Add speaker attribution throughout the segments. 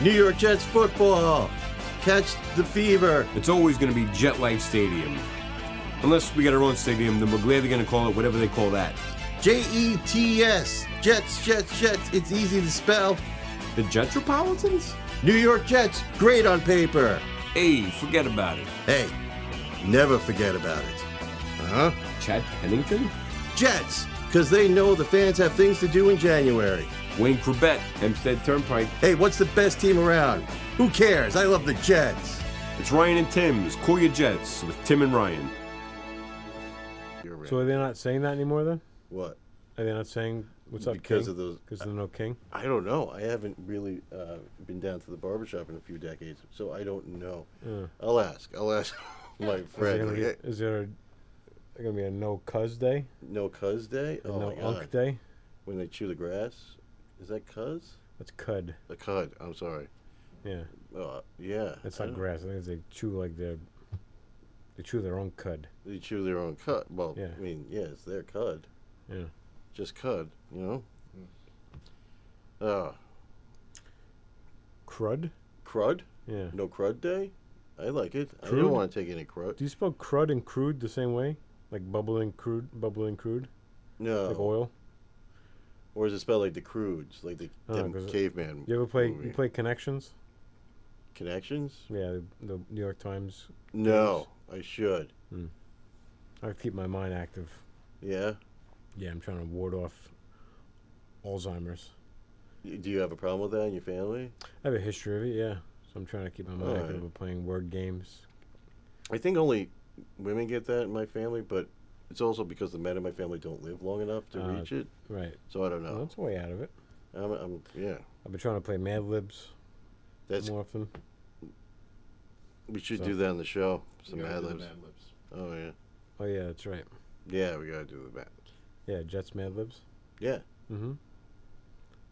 Speaker 1: New York Jets football. Catch the fever.
Speaker 2: It's always going to be Jet Life Stadium. Unless we get our own stadium, then we're glad they're going to call it whatever they call that.
Speaker 1: Jets. Jets. It's easy to spell.
Speaker 2: The Jetropolitans?
Speaker 1: New York Jets. Great on paper.
Speaker 2: Hey, forget about it.
Speaker 1: Hey, never forget about it. Uh-huh.
Speaker 2: Chad Pennington?
Speaker 1: Jets, because they know the fans have things to do in January.
Speaker 2: Wayne Corbett, Hempstead Turnpike.
Speaker 1: Hey, what's the best team around? Who cares? I love the Jets.
Speaker 2: It's Ryan and Tim's Cool Your Jets with Tim and Ryan.
Speaker 3: So are they not saying that anymore then?
Speaker 1: What?
Speaker 3: Are they not saying, what's up,
Speaker 1: Because
Speaker 3: King?
Speaker 1: of those.
Speaker 3: Because there's no King?
Speaker 1: I don't know. I haven't really been down to the barbershop in a few decades, so I don't know. I'll ask my friend.
Speaker 3: Is there going to be a no cuz day?
Speaker 1: No cuz day?
Speaker 3: A
Speaker 1: Oh
Speaker 3: no
Speaker 1: my
Speaker 3: unk
Speaker 1: God.
Speaker 3: day?
Speaker 1: When they chew the grass? Is that cuz?
Speaker 3: That's cud.
Speaker 1: The cud. I'm sorry.
Speaker 3: Yeah.
Speaker 1: Yeah.
Speaker 3: It's not grass. I think they chew they chew their own cud.
Speaker 1: They chew their own cud. Well,
Speaker 3: Yeah.
Speaker 1: I mean, yeah, it's their cud.
Speaker 3: Yeah.
Speaker 1: Just cud, you know?
Speaker 3: Crud?
Speaker 1: Crud?
Speaker 3: Yeah.
Speaker 1: No crud day? I like it. I
Speaker 3: Crude?
Speaker 1: don't want to take any crud.
Speaker 3: Do you spell crud and crude the same way? Like bubbling crude?
Speaker 1: No.
Speaker 3: Like oil?
Speaker 1: Or is it spelled like the Crudes, like the
Speaker 3: Oh,
Speaker 1: them
Speaker 3: 'cause
Speaker 1: caveman?
Speaker 3: You ever play?
Speaker 1: movie?
Speaker 3: You play Connections?
Speaker 1: Connections?
Speaker 3: Yeah, the New York Times.
Speaker 1: No, I should.
Speaker 3: I keep my mind active.
Speaker 1: Yeah.
Speaker 3: Yeah, I'm trying to ward off Alzheimer's.
Speaker 1: Do you have a problem with that in your family?
Speaker 3: I have a history of it, yeah. So I'm trying to keep my mind
Speaker 1: Alright.
Speaker 3: active with playing word games.
Speaker 1: I think only women get that in my family, but it's also because the men in my family don't live long enough to reach it.
Speaker 3: Right.
Speaker 1: So I don't
Speaker 3: Well,
Speaker 1: know.
Speaker 3: that's a way out of it.
Speaker 1: Yeah.
Speaker 3: I've been trying to play Mad Libs
Speaker 1: That's
Speaker 3: more often.
Speaker 1: we should
Speaker 3: So-
Speaker 1: do that on the show. Some
Speaker 4: You gotta
Speaker 1: Mad
Speaker 4: do the
Speaker 1: Libs.
Speaker 4: Mad Libs.
Speaker 1: Oh yeah.
Speaker 3: Oh, yeah, that's right.
Speaker 1: Yeah, we gotta do that.
Speaker 3: Yeah, Jets Mad Libs.
Speaker 1: Yeah.
Speaker 3: Mm-hmm.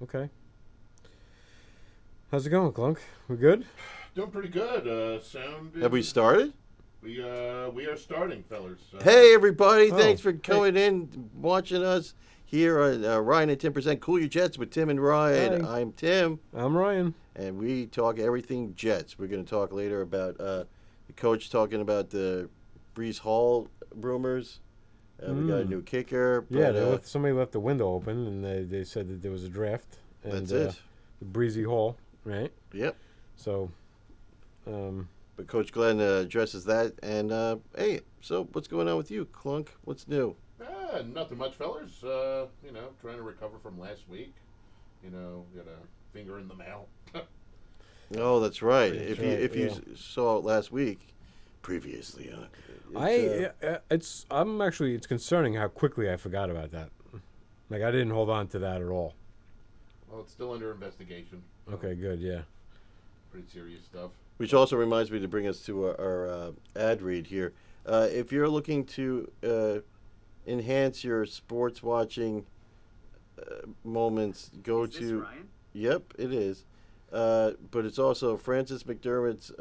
Speaker 3: Okay. How's it going, Clunk? We good?
Speaker 4: Doing pretty good. Sound.
Speaker 1: Have we started?
Speaker 4: We are starting, fellas.
Speaker 1: Hey everybody!
Speaker 3: Oh,
Speaker 1: Thanks for
Speaker 3: hey.
Speaker 1: coming in, watching us here on Ryan and 10% Cool Your Jets with Tim and Ryan.
Speaker 3: Hi.
Speaker 1: I'm Tim,
Speaker 3: I'm Ryan.
Speaker 1: and we talk everything Jets. We're going to talk later about the coach talking about the Brees Hall rumors. We got a new kicker.
Speaker 3: Yeah,
Speaker 1: but,
Speaker 3: somebody left the window open, and they said that there was a draft. And,
Speaker 1: that's it.
Speaker 3: The Breezy Hall, right?
Speaker 1: Yep.
Speaker 3: So,
Speaker 1: But Coach Glenn addresses that. And hey, so what's going on with you, Clunk? What's new?
Speaker 4: Nothing much, fellas. Trying to recover from last week. Got a finger in the mail.
Speaker 1: Oh, that's right.
Speaker 3: That's
Speaker 1: If you
Speaker 3: right,
Speaker 1: saw it last week, previously,
Speaker 3: it's concerning how quickly I forgot about that. Like, I didn't hold on to that at all.
Speaker 4: Well, it's still under investigation.
Speaker 3: Okay, good, yeah.
Speaker 4: Pretty serious stuff.
Speaker 1: Which also reminds me to bring us to our ad read here. If you're looking to enhance your sports watching moments, go
Speaker 5: Is this
Speaker 1: to.
Speaker 5: Ryan?
Speaker 1: Yep, it is. But it's also Francis McDermott's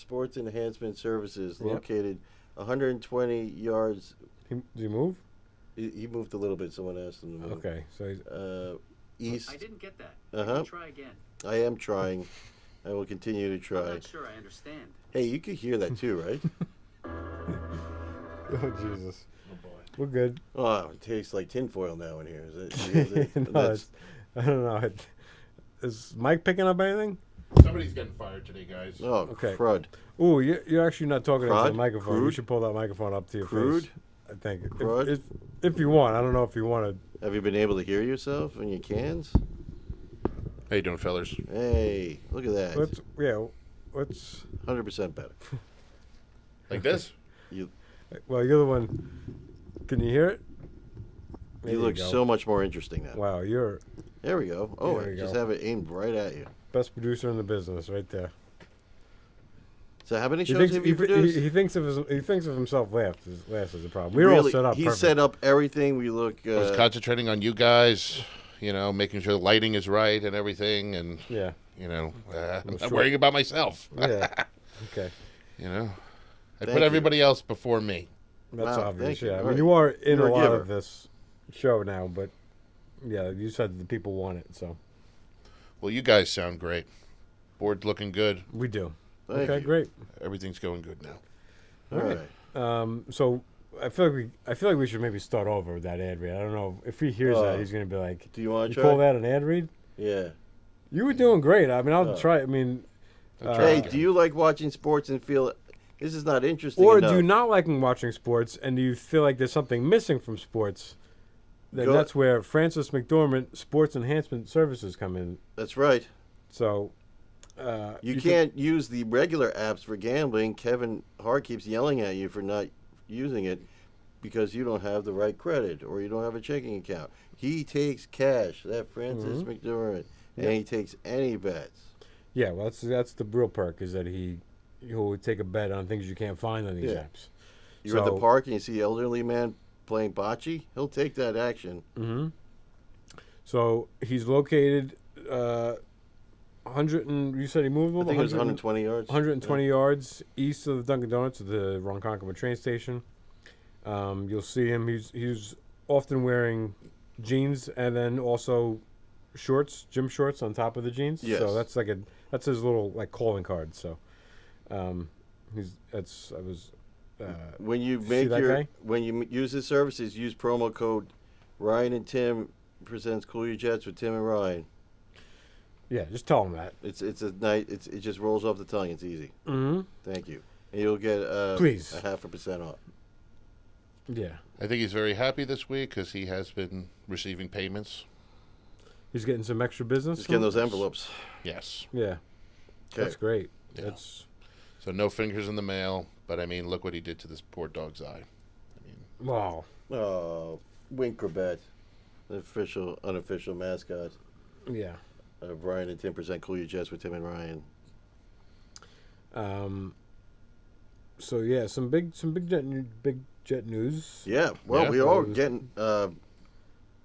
Speaker 1: Sports Enhancement Services,
Speaker 3: Yep.
Speaker 1: located 120 yards.
Speaker 3: Did he move?
Speaker 1: He moved a little bit. Someone asked him to move.
Speaker 3: Okay, so he's...
Speaker 1: East.
Speaker 5: I didn't get that.
Speaker 1: Uh-huh.
Speaker 5: Try again.
Speaker 1: I am trying. I will continue to
Speaker 5: I'm
Speaker 1: try.
Speaker 5: not sure I understand.
Speaker 1: Hey, you could hear that too, right?
Speaker 3: Oh, Jesus.
Speaker 4: Oh boy.
Speaker 3: We're good.
Speaker 1: Oh, it tastes like tinfoil now in here. Is it?
Speaker 3: No,
Speaker 1: That's-
Speaker 3: I don't know. Is Mike picking up anything?
Speaker 4: Somebody's getting fired today, guys.
Speaker 1: oh,
Speaker 3: Okay.
Speaker 1: crud.
Speaker 3: Ooh, you're actually not talking into the
Speaker 1: Crud?
Speaker 3: microphone. You
Speaker 1: Crude?
Speaker 3: should pull that microphone up to your
Speaker 1: Crude?
Speaker 3: face. I think.
Speaker 1: Crud?
Speaker 3: If you want. I don't know if you want to.
Speaker 1: Have you been able to hear yourself in your cans?
Speaker 4: How you doing, fellas?
Speaker 1: Hey, look at that.
Speaker 3: Let's
Speaker 1: 100% better.
Speaker 4: Like this?
Speaker 3: Well, you're the one. Can you hear it? There
Speaker 1: You look
Speaker 3: go.
Speaker 1: so much more interesting now.
Speaker 3: Wow, you're
Speaker 1: There we go. Oh,
Speaker 3: There
Speaker 1: I
Speaker 3: we
Speaker 1: just
Speaker 3: go.
Speaker 1: have it aimed right at you.
Speaker 3: best producer in the business, right there.
Speaker 1: So how many
Speaker 3: He
Speaker 1: shows
Speaker 3: thinks
Speaker 1: have you produced?
Speaker 3: he thinks of himself last is the problem. We're all
Speaker 1: Really,
Speaker 3: set up.
Speaker 1: he
Speaker 3: perfect.
Speaker 1: set up everything. We look.
Speaker 6: I was concentrating on you guys, making sure the lighting is right and everything, and
Speaker 3: Yeah.
Speaker 6: I'm not
Speaker 3: sure.
Speaker 6: worrying about myself.
Speaker 3: Yeah. Okay.
Speaker 6: I
Speaker 1: Thank
Speaker 6: put
Speaker 1: you.
Speaker 6: everybody else before me.
Speaker 3: That's
Speaker 1: Wow,
Speaker 3: obvious.
Speaker 1: thank you.
Speaker 3: Yeah. I
Speaker 1: All
Speaker 3: mean,
Speaker 1: right.
Speaker 3: you are in
Speaker 1: You're
Speaker 3: a
Speaker 1: a
Speaker 3: lot
Speaker 1: giver.
Speaker 3: of this show now, but yeah, you said the people want it, so.
Speaker 6: Well, you guys sound great. Board's looking good.
Speaker 3: We do.
Speaker 1: Thank
Speaker 3: Okay,
Speaker 1: you.
Speaker 3: great.
Speaker 6: Everything's going good now.
Speaker 1: All right.
Speaker 3: So I feel like we should maybe start over with that ad read. I don't know if he hears that, he's gonna be like,
Speaker 1: Do you want
Speaker 3: "You
Speaker 1: to try?
Speaker 3: call that an ad read?"
Speaker 1: Yeah.
Speaker 3: You were doing great. I mean, I'll try. I mean,
Speaker 1: Hey, do you like watching sports and feel this is not interesting
Speaker 3: or
Speaker 1: enough?
Speaker 3: do you not like watching sports, and do you feel like there's something missing from sports? Then
Speaker 1: Go-
Speaker 3: that's where Francis McDormand Sports Enhancement Services come in.
Speaker 1: That's right.
Speaker 3: So
Speaker 1: You can't use the regular apps for gambling. Kevin Hart keeps yelling at you for not using it because you don't have the right credit or you don't have a checking account. He takes cash, that Francis McDormand, and he takes any bets.
Speaker 3: Yeah, well, that's the real perk is that he'll take a bet on things you can't find on these
Speaker 1: Yeah.
Speaker 3: apps.
Speaker 1: You're at the
Speaker 3: So-
Speaker 1: park and you see an elderly man playing bocce, he'll take that action.
Speaker 3: So he's located 100 and you said he moved.
Speaker 1: I think it was 120 yards.
Speaker 3: 120 yards east of the Dunkin' Donuts at the Ronkonkoma train station. You'll see him. He's often wearing jeans and then also shorts, gym shorts on top of the jeans.
Speaker 1: Yes.
Speaker 3: So that's his little like calling card. So
Speaker 1: When you
Speaker 3: see
Speaker 1: make
Speaker 3: that guy?
Speaker 1: when you use his services, use promo code Ryan and Tim presents Cool Your Jets with Tim and Ryan.
Speaker 3: yeah, just tell him that.
Speaker 1: It's a night. It just rolls off the tongue. It's easy. Thank you, and you'll get
Speaker 3: Please.
Speaker 1: a 0.5% off.
Speaker 3: Yeah,
Speaker 6: I think he's very happy this week because he has been receiving payments.
Speaker 3: he's getting some extra business.
Speaker 1: Just getting
Speaker 3: from
Speaker 1: those envelopes.
Speaker 6: Yes.
Speaker 3: Yeah,
Speaker 1: Okay.
Speaker 3: that's great.
Speaker 6: Yeah.
Speaker 3: That's
Speaker 6: So no fingers in the mail, but I mean, look what he did to this poor dog's eye.
Speaker 3: wow.
Speaker 1: Oh, Wink Corbett, the unofficial mascot
Speaker 3: Yeah.
Speaker 1: of Ryan and Tim present Cool Your Jets with Tim and Ryan.
Speaker 3: So yeah, some big jet news.
Speaker 1: Yeah, well,
Speaker 6: Yeah.
Speaker 1: we are
Speaker 3: It was-
Speaker 1: getting.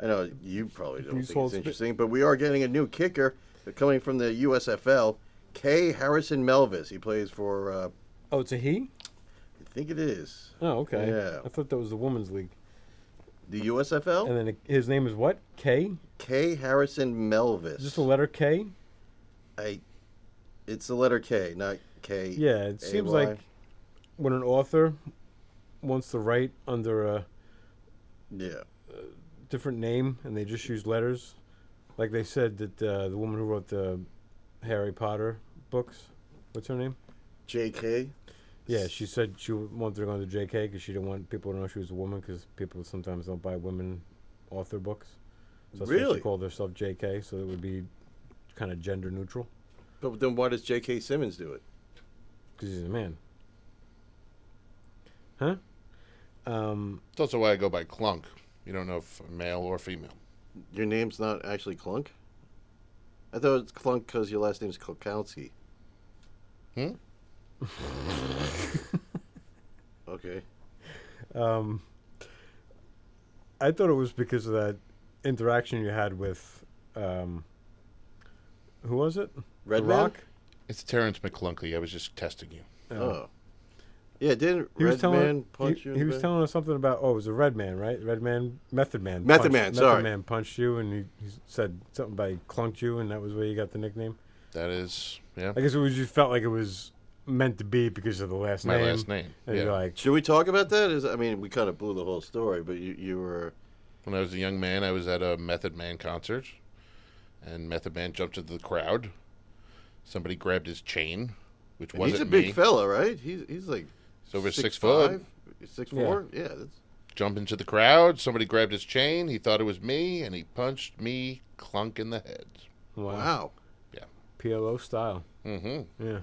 Speaker 1: I know you probably don't
Speaker 3: You
Speaker 1: think
Speaker 3: sold
Speaker 1: it's
Speaker 3: sp-
Speaker 1: interesting, but we are getting a new kicker coming from the USFL. K. Harrison Melvis. He plays for.
Speaker 3: Oh, it's a he.
Speaker 1: I think it is
Speaker 3: Oh, okay.
Speaker 1: Yeah.
Speaker 3: I thought that was the women's league.
Speaker 1: the USFL.
Speaker 3: And then his name is what? K.
Speaker 1: K. Harrison Melvis.
Speaker 3: Just the letter K.
Speaker 1: It's the letter K, not K.
Speaker 3: Yeah, it seems
Speaker 1: AY.
Speaker 3: like when an author wants to write under a
Speaker 1: Yeah.
Speaker 3: different name and they just use letters, like they said that the woman who wrote the Harry Potter books, what's her name?
Speaker 1: J.K.
Speaker 3: Yeah, she said she wanted to go into JK because she didn't want people to know she was a woman because people sometimes don't buy women author books. So that's why
Speaker 1: Really?
Speaker 3: she called herself JK, so it would be kind of gender neutral
Speaker 1: But then why does J.K. Simmons do it?
Speaker 3: because he's a man. Huh?
Speaker 6: It's also why I go by Clunk. You don't know if male or female.
Speaker 1: Your name's not actually Clunk? I thought it's Clunk because your last name's Klokowski.
Speaker 6: Hmm?
Speaker 1: Okay.
Speaker 3: I thought it was because of that interaction you had with, who was it?
Speaker 1: Red
Speaker 3: The
Speaker 1: Man?
Speaker 3: Rock?
Speaker 6: It's Terrence McClunky. I was just testing you.
Speaker 1: Oh. Yeah, didn't
Speaker 3: He was
Speaker 1: Red
Speaker 3: telling
Speaker 1: Man punch you? in
Speaker 3: he
Speaker 1: the
Speaker 3: was
Speaker 1: back?
Speaker 3: telling us something about it was a Red Man, right? Red Man, Method Man.
Speaker 1: Method Man, sorry.
Speaker 3: Method Man punched you, and he said something about he clunked you, and that was where you got the nickname.
Speaker 6: That is, yeah,
Speaker 3: I guess it was you felt like it was meant to be because of the last
Speaker 6: my
Speaker 3: name.
Speaker 6: last name.
Speaker 3: And you're
Speaker 6: Yeah.
Speaker 3: like,
Speaker 1: Should we talk about that? I mean, we kind of blew the whole story, but you were.
Speaker 6: When I was a young man, I was at a Method Man concert, and Method Man jumped into the crowd. Somebody grabbed his chain, which
Speaker 1: And
Speaker 6: wasn't
Speaker 1: he's a big
Speaker 6: me.
Speaker 1: fella, right? He's like.
Speaker 6: He's over 6
Speaker 1: 6'5",
Speaker 6: foot.
Speaker 1: 6'4". Yeah. That's,
Speaker 6: Jumped into the crowd. Somebody grabbed his chain. He thought it was me, and he punched me clunk in the head.
Speaker 1: wow.
Speaker 3: PLO style.
Speaker 6: Mm-hmm.
Speaker 3: Yeah,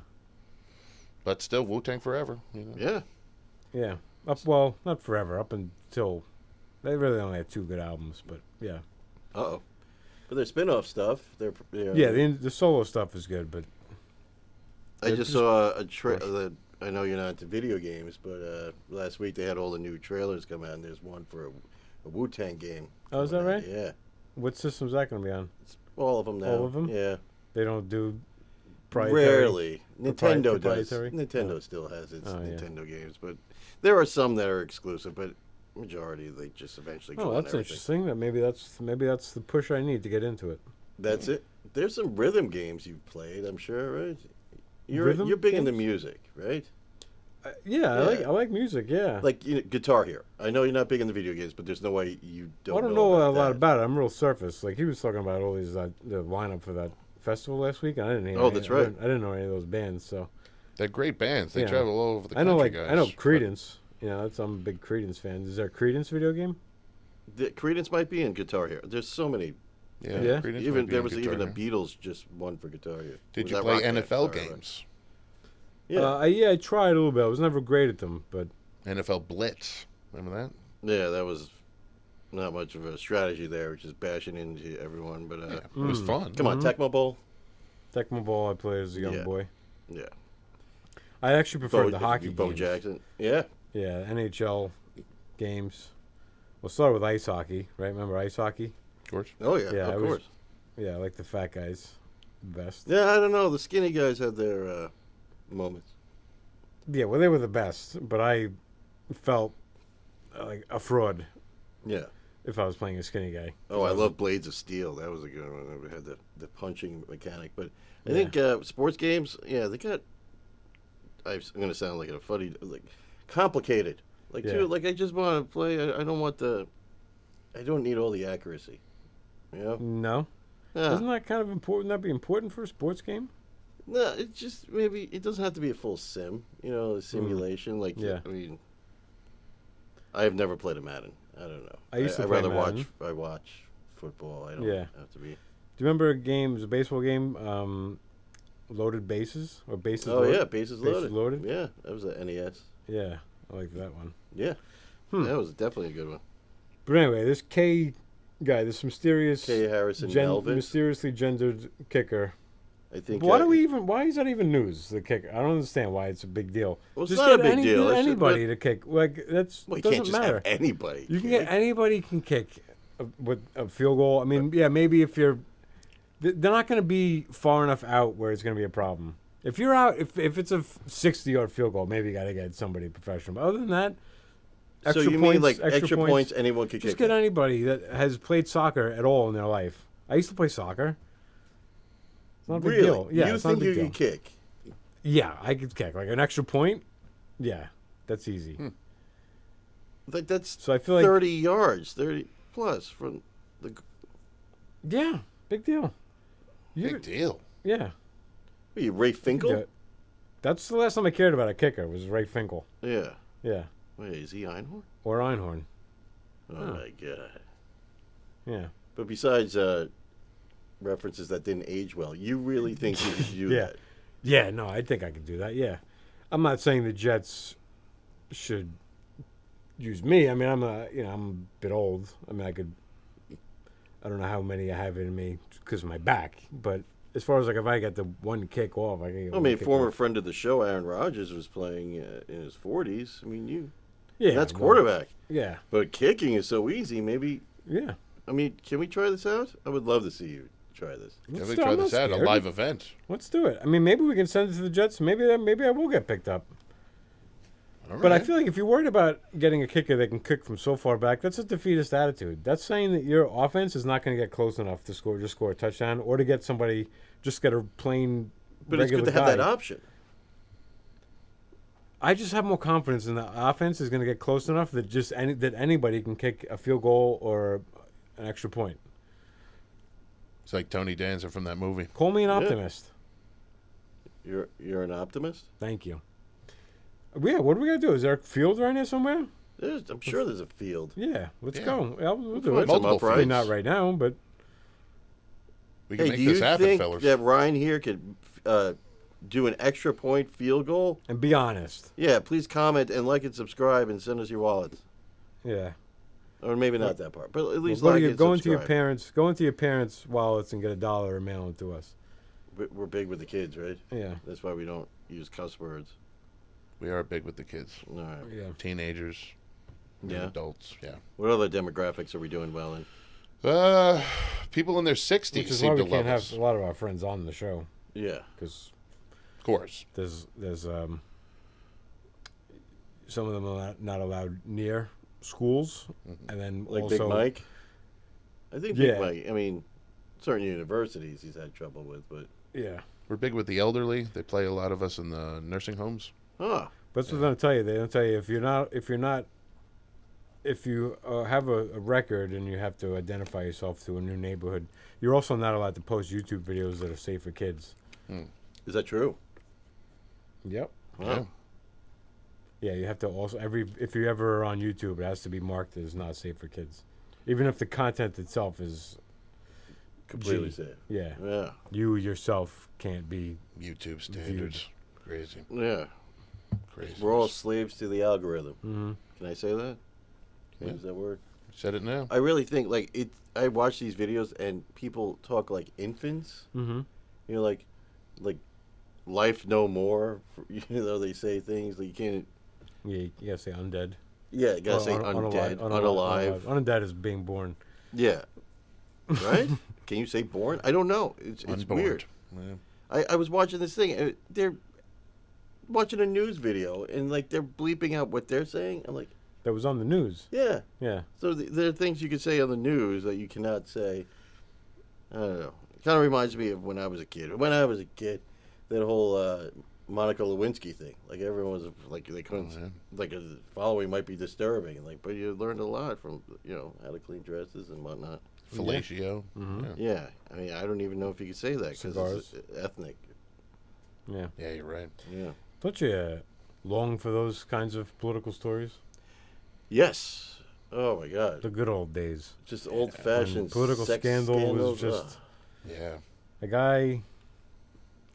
Speaker 6: But still, Wu-Tang forever. You know?
Speaker 1: Yeah.
Speaker 3: yeah. Not forever. Up until they really only had 2 good albums, but yeah,
Speaker 1: Uh-oh. But their spin-off stuff, they're.
Speaker 3: yeah. The solo stuff is good, but
Speaker 1: I
Speaker 3: they're
Speaker 1: just
Speaker 3: just
Speaker 1: saw a trailer. I know you're not into video games, but last week they had all the new trailers come out, and there's one for a Wu-Tang game.
Speaker 3: Oh, is that
Speaker 1: coming out.
Speaker 3: right?
Speaker 1: Yeah.
Speaker 3: what system's that going to be on?
Speaker 1: All of them now.
Speaker 3: All of 'em?
Speaker 1: Yeah.
Speaker 3: They don't do proprietary.
Speaker 1: Rarely. Nintendo does.
Speaker 3: proprietary?
Speaker 1: Nintendo
Speaker 3: Oh.
Speaker 1: still has its
Speaker 3: Oh, yeah.
Speaker 1: Nintendo games, but there are some that are exclusive, but majority they just eventually go
Speaker 3: Oh,
Speaker 1: on
Speaker 3: that's
Speaker 1: everything.
Speaker 3: interesting. Maybe that's the push I need to get into it.
Speaker 1: That's it? There's some rhythm games you've played, I'm sure, right? You're
Speaker 3: Rhythm
Speaker 1: big into
Speaker 3: games?
Speaker 1: music, right?
Speaker 3: Yeah,
Speaker 1: Yeah.
Speaker 3: I like music. Yeah.
Speaker 1: Like Guitar Hero. I know you're not big into video games, but there's no way you don't.
Speaker 3: I don't know a lot
Speaker 1: that.
Speaker 3: about it. I'm real surface. Like he was talking about all these the lineup for that festival last week. And I didn't. Hear
Speaker 1: Oh,
Speaker 3: any-
Speaker 1: that's
Speaker 3: I
Speaker 1: right.
Speaker 3: didn't- I didn't know any of those bands. So
Speaker 6: They're great bands. They
Speaker 3: Yeah.
Speaker 6: travel all over the
Speaker 3: I know,
Speaker 6: country,
Speaker 3: like
Speaker 6: guys.
Speaker 3: I know
Speaker 6: But-
Speaker 3: Credence. You know, I'm a big Credence fan. Is there a Credence video game?
Speaker 1: The Credence might be in Guitar Hero. There's so many.
Speaker 6: Yeah,
Speaker 3: Yeah.
Speaker 6: Creedence
Speaker 1: Even
Speaker 6: might be
Speaker 1: there
Speaker 6: in
Speaker 1: was
Speaker 6: Guitar
Speaker 1: even a
Speaker 6: Hero.
Speaker 1: Beatles just one for Guitar Hero.
Speaker 6: Did
Speaker 1: Was
Speaker 6: you
Speaker 1: that
Speaker 6: play
Speaker 1: Rock Band?
Speaker 6: NFL
Speaker 1: Sorry, right.
Speaker 6: games?
Speaker 1: Yeah,
Speaker 3: Yeah, I tried a little bit. I was never great at them, but
Speaker 6: NFL Blitz. Remember that?
Speaker 1: yeah, that was not much of a strategy there, which is bashing into everyone. But
Speaker 6: It was fun.
Speaker 1: come on, Tecmo Bowl.
Speaker 3: Tecmo Bowl I played as a young
Speaker 1: Yeah.
Speaker 3: boy.
Speaker 1: Yeah,
Speaker 3: I actually preferred the hockey
Speaker 1: Bo
Speaker 3: games.
Speaker 1: Jackson. Yeah,
Speaker 3: Yeah, NHL games. We'll start with ice hockey, right? Remember ice hockey?
Speaker 6: Of course.
Speaker 1: oh yeah,
Speaker 3: Yeah, I
Speaker 1: of
Speaker 3: was-
Speaker 1: course.
Speaker 3: Yeah, I like the fat guys best.
Speaker 1: Yeah, I don't know. The skinny guys had their moments.
Speaker 3: Yeah, well, they were the best, but I felt like a fraud
Speaker 1: Yeah.
Speaker 3: if I was playing a skinny guy.
Speaker 1: Oh, I
Speaker 3: was-
Speaker 1: love Blades of Steel. That was a good one. We had the punching mechanic. But I
Speaker 3: Yeah.
Speaker 1: think sports games, yeah, they got. I'm going to sound like a funny, like complicated. Like,
Speaker 3: Yeah.
Speaker 1: dude, like I just want to play. I don't want the. I don't need all the accuracy. You know?
Speaker 3: No,
Speaker 1: Yeah.
Speaker 3: isn't that kind of important? That be important for a sports game?
Speaker 1: No, it just maybe it doesn't have to be a full sim. You know, a simulation. Like,
Speaker 3: Yeah.
Speaker 1: I mean, I have never played a Madden. I don't know.
Speaker 3: I used to
Speaker 1: I'd
Speaker 3: play
Speaker 1: rather
Speaker 3: Madden.
Speaker 1: watch. I watch football. I don't
Speaker 3: Yeah.
Speaker 1: have to be.
Speaker 3: Do you remember a game? It was a baseball game. Loaded bases or bases.
Speaker 1: Oh
Speaker 3: loaded?
Speaker 1: yeah, bases
Speaker 3: Bases
Speaker 1: loaded.
Speaker 3: Loaded?
Speaker 1: Yeah, that was a NES.
Speaker 3: Yeah, I like that one.
Speaker 1: Yeah, that was definitely a good one.
Speaker 3: But anyway, this K guy, this mysterious,
Speaker 1: K. Harrison Melvin.
Speaker 3: mysteriously gendered kicker.
Speaker 1: I think.
Speaker 3: Why do we even? Why is that even news? The kicker. I don't understand why it's a big deal.
Speaker 1: Well, it's
Speaker 3: just
Speaker 1: not a
Speaker 3: get
Speaker 1: big deal.
Speaker 3: Get
Speaker 1: It's just-
Speaker 3: anybody to kick. Like that's
Speaker 1: Well, you
Speaker 3: doesn't
Speaker 1: can't just
Speaker 3: matter.
Speaker 1: have anybody.
Speaker 3: You can
Speaker 1: kick.
Speaker 3: get anybody can kick with a field goal. I mean, yeah, maybe if you're, they're not going to be far enough out where it's going to be a problem. If you're out, if it's a 60-yard field goal, maybe you got to get somebody professional. But other than that,
Speaker 1: So
Speaker 3: extra
Speaker 1: you
Speaker 3: points,
Speaker 1: mean like extra points? Anyone could
Speaker 3: Just
Speaker 1: kick.
Speaker 3: get
Speaker 1: it.
Speaker 3: anybody that has played soccer at all in their life. I used to play soccer. It's not a big
Speaker 1: Really?
Speaker 3: deal. Yeah,
Speaker 1: you
Speaker 3: it's not a
Speaker 1: think
Speaker 3: big
Speaker 1: you
Speaker 3: deal.
Speaker 1: can kick?
Speaker 3: Yeah, I could kick like an extra point. Yeah, that's easy.
Speaker 1: Like that's
Speaker 3: So I feel like
Speaker 1: 30 yards, 30 plus from the.
Speaker 3: yeah, big deal. You-
Speaker 6: Big deal.
Speaker 3: Yeah,
Speaker 1: Are you Ray Finkel?
Speaker 3: Yeah. That's the last time I cared about a kicker was Ray Finkel.
Speaker 1: Yeah.
Speaker 3: Yeah,
Speaker 1: Wait, is he Einhorn?
Speaker 3: or Einhorn.
Speaker 1: Oh my god!
Speaker 3: Yeah,
Speaker 1: But besides references that didn't age well, you really think you could do
Speaker 3: Yeah.
Speaker 1: that?
Speaker 3: yeah. No, I think I could do that. Yeah, I'm not saying the Jets should use me. I mean, I'm a bit old. I mean, I don't know how many I have in me because of my back, but as far as like if I get the one kick off, I can. Get
Speaker 1: I
Speaker 3: one
Speaker 1: mean,
Speaker 3: kick
Speaker 1: former
Speaker 3: off.
Speaker 1: friend of the show, Aaron Rodgers, was playing in his 40s. I mean,
Speaker 3: Yeah,
Speaker 1: that's
Speaker 3: no,
Speaker 1: quarterback.
Speaker 3: Yeah,
Speaker 1: But kicking is so easy. Maybe,
Speaker 3: yeah.
Speaker 1: I mean, can we try this out? I would love to see you try this.
Speaker 3: Let's
Speaker 6: Definitely
Speaker 3: do-
Speaker 6: try
Speaker 3: I'm
Speaker 6: this
Speaker 3: not
Speaker 6: out. A
Speaker 3: scared.
Speaker 6: live event.
Speaker 3: Let's do it. I mean, maybe we can send it to the Jets. Maybe I will get picked up.
Speaker 6: All
Speaker 3: But I
Speaker 6: right.
Speaker 3: feel like if you're worried about getting a kicker that can kick from so far back, that's a defeatist attitude. That's saying that your offense is not going to get close enough to score a touchdown or to get somebody, just get a plain
Speaker 1: But it's
Speaker 3: regular
Speaker 1: good to have
Speaker 3: guy.
Speaker 1: that option.
Speaker 3: I just have more confidence in the offense is going to get close enough that that anybody can kick a field goal or an extra point.
Speaker 6: It's like Tony Danza from that movie.
Speaker 3: Call me an
Speaker 1: Yeah.
Speaker 3: optimist.
Speaker 1: You're an optimist.
Speaker 3: Thank you. Yeah, what are we going to do? Is there a field right here somewhere?
Speaker 1: I'm sure there's a field.
Speaker 3: Yeah, let's
Speaker 6: Yeah.
Speaker 3: go. Yeah, we'll do
Speaker 1: find
Speaker 3: it.
Speaker 1: some
Speaker 6: Multiple
Speaker 1: uprights.
Speaker 3: Maybe not right now, but
Speaker 6: We can
Speaker 1: Hey,
Speaker 6: make
Speaker 1: do you
Speaker 6: this happen,
Speaker 1: think
Speaker 6: fellas.
Speaker 1: that Ryan here could do an extra point field goal?
Speaker 3: and be honest.
Speaker 1: Yeah, please comment and like and subscribe and send us your wallets.
Speaker 3: Yeah.
Speaker 1: Or maybe not that part, but at least
Speaker 3: Well,
Speaker 1: like and
Speaker 3: go into your
Speaker 1: subscribe.
Speaker 3: go into your parents' wallets and get $1 and mail it to us.
Speaker 1: We're big with the kids, right?
Speaker 3: Yeah.
Speaker 1: That's why we don't use cuss words.
Speaker 6: We are big with the kids.
Speaker 1: All right.
Speaker 3: Yeah.
Speaker 6: Teenagers. and
Speaker 1: Yeah.
Speaker 6: Adults. Yeah.
Speaker 1: What other demographics are we doing well in?
Speaker 6: People in their 60s
Speaker 3: Which is
Speaker 6: seem
Speaker 3: why we
Speaker 6: to
Speaker 3: can't
Speaker 6: love
Speaker 3: have
Speaker 6: us.
Speaker 3: a lot of our friends on the show
Speaker 1: Yeah.
Speaker 3: because
Speaker 6: Of course.
Speaker 3: there's some of them are not allowed near schools, and then
Speaker 1: Like
Speaker 3: also
Speaker 1: Big Mike? I think
Speaker 3: Yeah.
Speaker 1: Big Mike, I mean, certain universities he's had trouble with, but
Speaker 3: Yeah.
Speaker 6: We're big with the elderly. They play a lot of us in the nursing homes.
Speaker 1: huh?
Speaker 3: That's what they'll tell you. They don't tell you if you have a record and you have to identify yourself to a new neighborhood, you're also not allowed to post YouTube videos that are safe for kids.
Speaker 1: Is that true?
Speaker 3: Yep.
Speaker 1: Wow.
Speaker 3: Yeah, you have to also if you ever are on YouTube, it has to be marked as not safe for kids, even if the content itself is
Speaker 1: Completely
Speaker 3: G.
Speaker 1: safe.
Speaker 3: Yeah.
Speaker 1: Yeah.
Speaker 3: You yourself can't be.
Speaker 6: YouTube standards. Crazy.
Speaker 1: Yeah.
Speaker 6: Crazy.
Speaker 1: We're all slaves to the algorithm.
Speaker 3: Mm-hmm.
Speaker 1: Can I say that? Can I
Speaker 6: Yeah.
Speaker 1: use that word?
Speaker 6: Said it now.
Speaker 1: I really think like it. I watch these videos and people talk like infants.
Speaker 3: Mm-hmm.
Speaker 1: You know, like life no more. You know, they say things like you can't.
Speaker 3: Yeah, you gotta say undead.
Speaker 1: Yeah, you gotta say undead, unalive.
Speaker 3: Undead is being born.
Speaker 1: Yeah. Right? Can you say born? I don't know. It's
Speaker 6: Unborn.
Speaker 1: weird.
Speaker 6: Yeah.
Speaker 1: I was watching this thing. They're watching a news video and like they're bleeping out what they're saying. I'm like,
Speaker 3: That was on the news.
Speaker 1: yeah.
Speaker 3: Yeah.
Speaker 1: So there are things you can say on the news that you cannot say. I don't know. It kind of reminds me of when I was a kid. When I was a kid, that whole Monica Lewinsky thing. Like everyone was like they couldn't like the following might be disturbing. Like, but you learned a lot from how to clean dresses and whatnot.
Speaker 6: Fellatio.
Speaker 3: Mm-hmm.
Speaker 6: Yeah.
Speaker 1: Yeah, I mean I don't even know if you could say that because
Speaker 3: Cigars.
Speaker 1: it's ethnic.
Speaker 3: Yeah.
Speaker 6: Yeah, you're right.
Speaker 1: Yeah.
Speaker 3: Don't you long for those kinds of political stories?
Speaker 1: Yes. Oh my God.
Speaker 3: The good old days.
Speaker 1: Just old fashioned
Speaker 3: When political
Speaker 1: sex
Speaker 3: scandal
Speaker 1: scandals.
Speaker 3: was just
Speaker 6: Yeah.
Speaker 3: a guy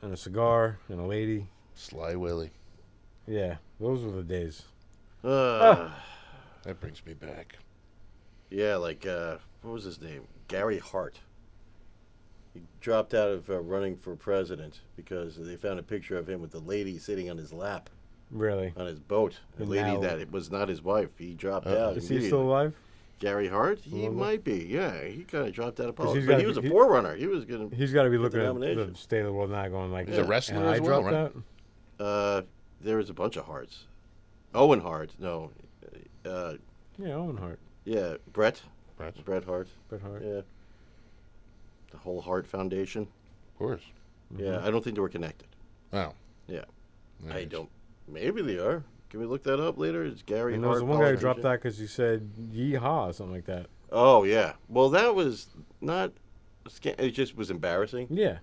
Speaker 3: and a cigar and a lady.
Speaker 6: Sly Willie.
Speaker 3: Yeah, those were the days.
Speaker 6: That brings me back.
Speaker 1: Yeah, like what was his name? Gary Hart. He dropped out of running for president because they found a picture of him with the lady sitting on his lap
Speaker 3: Really.
Speaker 1: on his boat. A
Speaker 3: And
Speaker 1: lady
Speaker 3: now-
Speaker 1: that it was not his wife. He dropped out.
Speaker 3: Is he
Speaker 1: immediately.
Speaker 3: still alive?
Speaker 1: Gary Hart? He
Speaker 3: Well,
Speaker 1: might be. Yeah, he kind of dropped out of
Speaker 3: 'Cause
Speaker 1: politics.
Speaker 3: he's
Speaker 1: But
Speaker 3: gotta
Speaker 1: he was a
Speaker 3: be-
Speaker 1: forerunner. He was going to.
Speaker 3: He's got to be
Speaker 1: Get the
Speaker 3: looking at
Speaker 1: nomination.
Speaker 3: the state of the world now, going like,
Speaker 6: He's a
Speaker 1: Yeah.
Speaker 6: wrestler
Speaker 3: and I
Speaker 6: as well,
Speaker 3: dropped
Speaker 6: right?
Speaker 3: out.
Speaker 1: There was a bunch of Harts. Owen Hart. No.
Speaker 3: Yeah, Owen Hart,
Speaker 1: Yeah, Bret.
Speaker 6: Right.
Speaker 1: Bret Hart.
Speaker 3: Bret Hart.
Speaker 1: Yeah. The whole Hart Foundation.
Speaker 6: Of course.
Speaker 1: Yeah, I don't think they were connected.
Speaker 6: Wow.
Speaker 1: Yeah. I
Speaker 6: Nice.
Speaker 1: don't. Maybe they are. Can we look that up later? It's Gary
Speaker 3: And there was
Speaker 1: Hart.
Speaker 3: the one guy who
Speaker 1: politician.
Speaker 3: dropped out because he said "yeehaw" or something like that.
Speaker 1: Oh yeah. Well, that was not. It just was embarrassing.
Speaker 3: Yeah,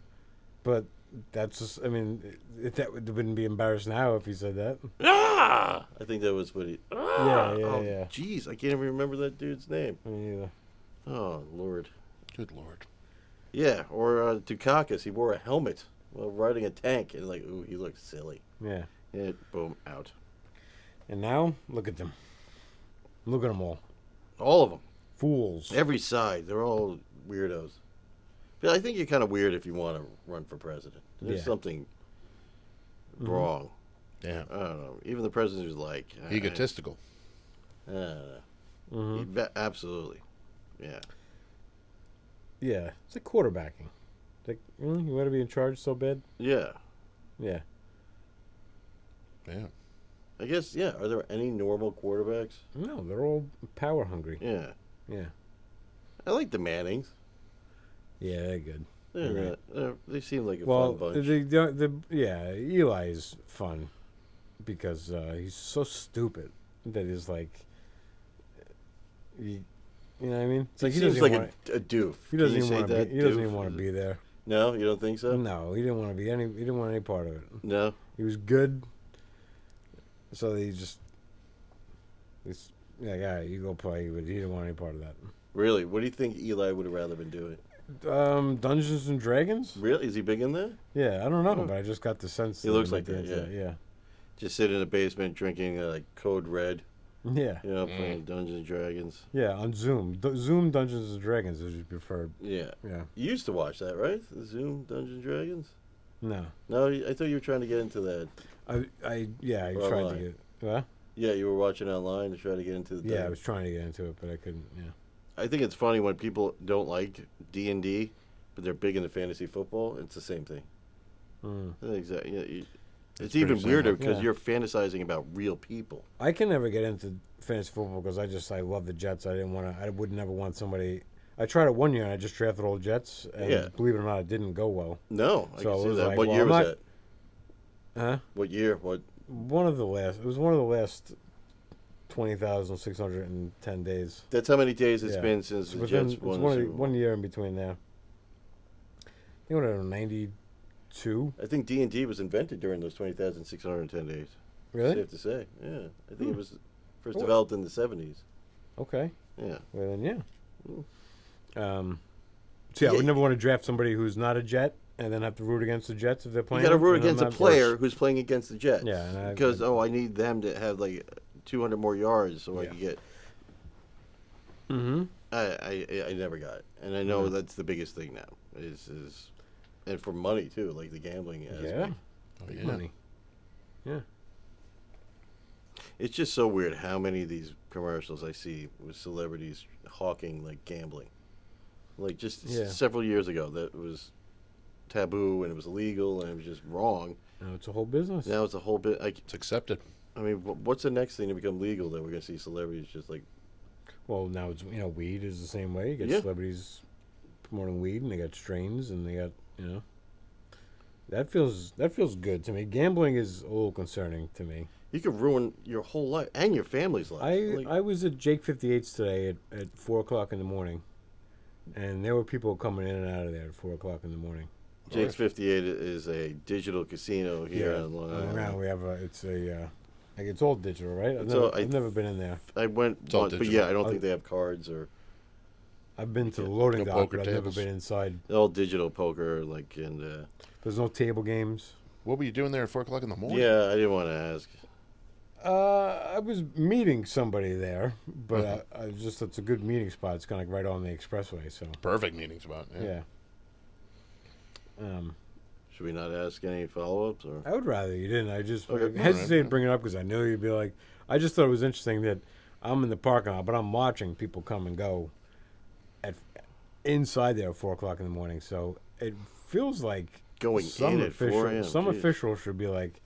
Speaker 3: but that's just. I mean, that wouldn't be embarrassed now if he said that.
Speaker 1: Ah! I think that was what he. Ah!
Speaker 3: Yeah,
Speaker 1: Oh,
Speaker 3: yeah.
Speaker 1: Jeez, I can't even remember that dude's name.
Speaker 3: I mean, either.
Speaker 1: Oh Lord.
Speaker 6: Good Lord.
Speaker 1: Yeah, or Dukakis. He wore a helmet while riding a tank, and like, ooh, he looked silly.
Speaker 3: Yeah.
Speaker 1: And boom, out.
Speaker 3: And now look at them. Look at them all.
Speaker 1: All of them.
Speaker 3: Fools.
Speaker 1: Every side. They're all weirdos. But I think you're kind of weird if you want to run for president. There's
Speaker 3: Yeah.
Speaker 1: something wrong.
Speaker 6: Yeah.
Speaker 1: I don't know. Even the president was like
Speaker 6: Egotistical.
Speaker 1: I don't know.
Speaker 3: hmm
Speaker 1: Absolutely. Yeah.
Speaker 3: Yeah, it's like quarterbacking. It's like, you want to be in charge so bad?
Speaker 1: Yeah.
Speaker 3: Yeah.
Speaker 6: Yeah.
Speaker 1: I guess. Yeah. Are there any normal quarterbacks?
Speaker 3: No, they're all power hungry.
Speaker 1: Yeah.
Speaker 3: Yeah.
Speaker 1: I like the Mannings.
Speaker 3: Yeah, they're good.
Speaker 1: They're
Speaker 3: Right.
Speaker 1: they seem like a
Speaker 3: Well,
Speaker 1: fun bunch.
Speaker 3: yeah, Eli is fun because he's so stupid that he's like, you know what I mean? It's
Speaker 1: he
Speaker 3: like he
Speaker 1: seems
Speaker 3: doesn't
Speaker 1: like
Speaker 3: want.
Speaker 1: a doof.
Speaker 3: He
Speaker 1: Can
Speaker 3: doesn't
Speaker 1: you
Speaker 3: even
Speaker 1: say
Speaker 3: want to
Speaker 1: that,
Speaker 3: be. He doesn't
Speaker 1: doof?
Speaker 3: even want to be there.
Speaker 1: No, you don't think so?
Speaker 3: No, he didn't want to be any. He didn't want any part of it.
Speaker 1: No.
Speaker 3: He was good, so he just. He's like, all right, you go play, but he didn't want any part of that.
Speaker 1: Really? What do you think Eli would have rather been doing?
Speaker 3: Dungeons and Dragons.
Speaker 1: Really? Is he big in that?
Speaker 3: Yeah, I don't know,
Speaker 1: Huh.
Speaker 3: but I just got the sense.
Speaker 1: He
Speaker 3: that
Speaker 1: looks
Speaker 3: might
Speaker 1: like
Speaker 3: be
Speaker 1: that,
Speaker 3: into
Speaker 1: yeah.
Speaker 3: it,
Speaker 1: Just sit in a basement drinking like Code Red,
Speaker 3: yeah,
Speaker 1: you know, playing Dungeons and Dragons.
Speaker 3: yeah. On Zoom, Zoom Dungeons and Dragons is your preferred.
Speaker 1: Yeah.
Speaker 3: Yeah.
Speaker 1: You used to watch that, right? The Zoom Dungeons and Dragons?
Speaker 3: No,
Speaker 1: No, I thought you were trying to get into that.
Speaker 3: I
Speaker 1: Or
Speaker 3: tried to
Speaker 1: online.
Speaker 3: get. What?
Speaker 1: Yeah, you were watching online to try to get into the
Speaker 3: Yeah, I
Speaker 1: thing.
Speaker 3: was trying to get into it, but I couldn't. Yeah.
Speaker 1: I think it's funny when people don't like D&D, but they're big into fantasy football. It's the same thing.
Speaker 3: Mm.
Speaker 1: Exactly. Yeah, it's
Speaker 6: It's
Speaker 1: even
Speaker 6: pretty
Speaker 1: weirder
Speaker 6: similar.
Speaker 1: because
Speaker 3: Yeah.
Speaker 1: you're fantasizing about real people.
Speaker 3: I can never get into fantasy football because I love the Jets. I didn't want to. I would never want somebody. I tried it one year and I just drafted all the Jets, and
Speaker 1: Yeah.
Speaker 3: believe it or not, it didn't go well.
Speaker 1: No, I
Speaker 3: So
Speaker 1: can
Speaker 3: it
Speaker 1: see
Speaker 3: was
Speaker 1: that.
Speaker 3: like,
Speaker 1: What
Speaker 3: well,
Speaker 1: year
Speaker 3: I'm
Speaker 1: was
Speaker 3: not-
Speaker 1: that?
Speaker 3: Huh?
Speaker 1: What year? What?
Speaker 3: One of the last. It was one of the last 20,610 days.
Speaker 1: That's how many days it's
Speaker 3: Yeah.
Speaker 1: been since
Speaker 3: It's
Speaker 1: the
Speaker 3: within,
Speaker 1: Jets
Speaker 3: it's
Speaker 1: won.
Speaker 3: one,
Speaker 1: the
Speaker 3: of the-
Speaker 1: Super Bowl.
Speaker 3: one year in between there. I think it was 92.
Speaker 1: I think D&D was invented during those 20,610 days.
Speaker 3: Really?
Speaker 1: Safe to say. Yeah, I think it was first
Speaker 3: Oh.
Speaker 1: developed in the 70s.
Speaker 3: Okay.
Speaker 1: Yeah.
Speaker 3: Well then, yeah.
Speaker 1: Mm.
Speaker 3: So yeah, I
Speaker 1: Yeah.
Speaker 3: would never want to draft somebody who's not a Jet and then have to root against the Jets if they're
Speaker 1: You
Speaker 3: playing.
Speaker 1: got to root
Speaker 3: and I'm
Speaker 1: against a
Speaker 3: not-
Speaker 1: player who's playing against the Jets.
Speaker 3: Yeah, and
Speaker 1: because I need them to have like 200 more yards so I
Speaker 3: Yeah.
Speaker 1: can get.
Speaker 3: Mm-hmm.
Speaker 1: I never got it, and I know that's the biggest thing now is and for money too, like the gambling aspect.
Speaker 3: Yeah.
Speaker 6: Oh,
Speaker 3: Big
Speaker 6: yeah.
Speaker 3: money. Yeah.
Speaker 1: It's just so weird how many of these commercials I see with celebrities hawking like gambling. Like just
Speaker 3: Yeah.
Speaker 1: several years ago, that was taboo and it was illegal and it was just wrong.
Speaker 3: Now it's a whole business.
Speaker 1: Now it's a whole bit.
Speaker 6: It's accepted.
Speaker 1: I mean, what's the next thing to become legal that we're gonna see celebrities just like?
Speaker 3: Well, now it's weed is the same way. You get
Speaker 1: Yeah.
Speaker 3: celebrities promoting weed, and they got strains, and they got that feels good to me. Gambling is a little concerning to me.
Speaker 1: You could ruin your whole life and your family's life. Like,
Speaker 3: I was at Jake 58's today at 4:00 in the morning, and there were people coming in and out of there at 4:00 in the morning.
Speaker 1: Jake's 58 is a digital casino here in Long
Speaker 3: on the
Speaker 1: Island.
Speaker 3: ground we have it's all digital, right?
Speaker 1: It's all-
Speaker 3: I've never been in there.
Speaker 1: I went
Speaker 6: It's all
Speaker 1: once, but
Speaker 6: digital.
Speaker 1: yeah, I don't think they have cards or
Speaker 3: I've been to the loading
Speaker 6: No
Speaker 3: dock,
Speaker 6: poker
Speaker 3: but I've never
Speaker 6: tables.
Speaker 3: been inside.
Speaker 1: they're all digital poker, like and
Speaker 3: There's no table games.
Speaker 6: What were you doing there at 4:00 in the morning?
Speaker 1: yeah, I didn't want to ask.
Speaker 3: I was meeting somebody there, but it's a good meeting spot. It's kind of like right on the expressway, so
Speaker 6: Perfect meeting spot. Yeah.
Speaker 3: yeah.
Speaker 1: Should we not ask any follow-ups or?
Speaker 3: I would rather you didn't. I just
Speaker 1: Okay.
Speaker 3: hesitated to bring it up because I knew you'd be like. I just thought it was interesting that I'm in the parking lot, but I'm watching people come and go at inside there at 4:00 in the morning. So it feels like
Speaker 1: Going
Speaker 3: some
Speaker 1: in at 4 a.m.,
Speaker 3: Some
Speaker 1: geez.
Speaker 3: officials should be like.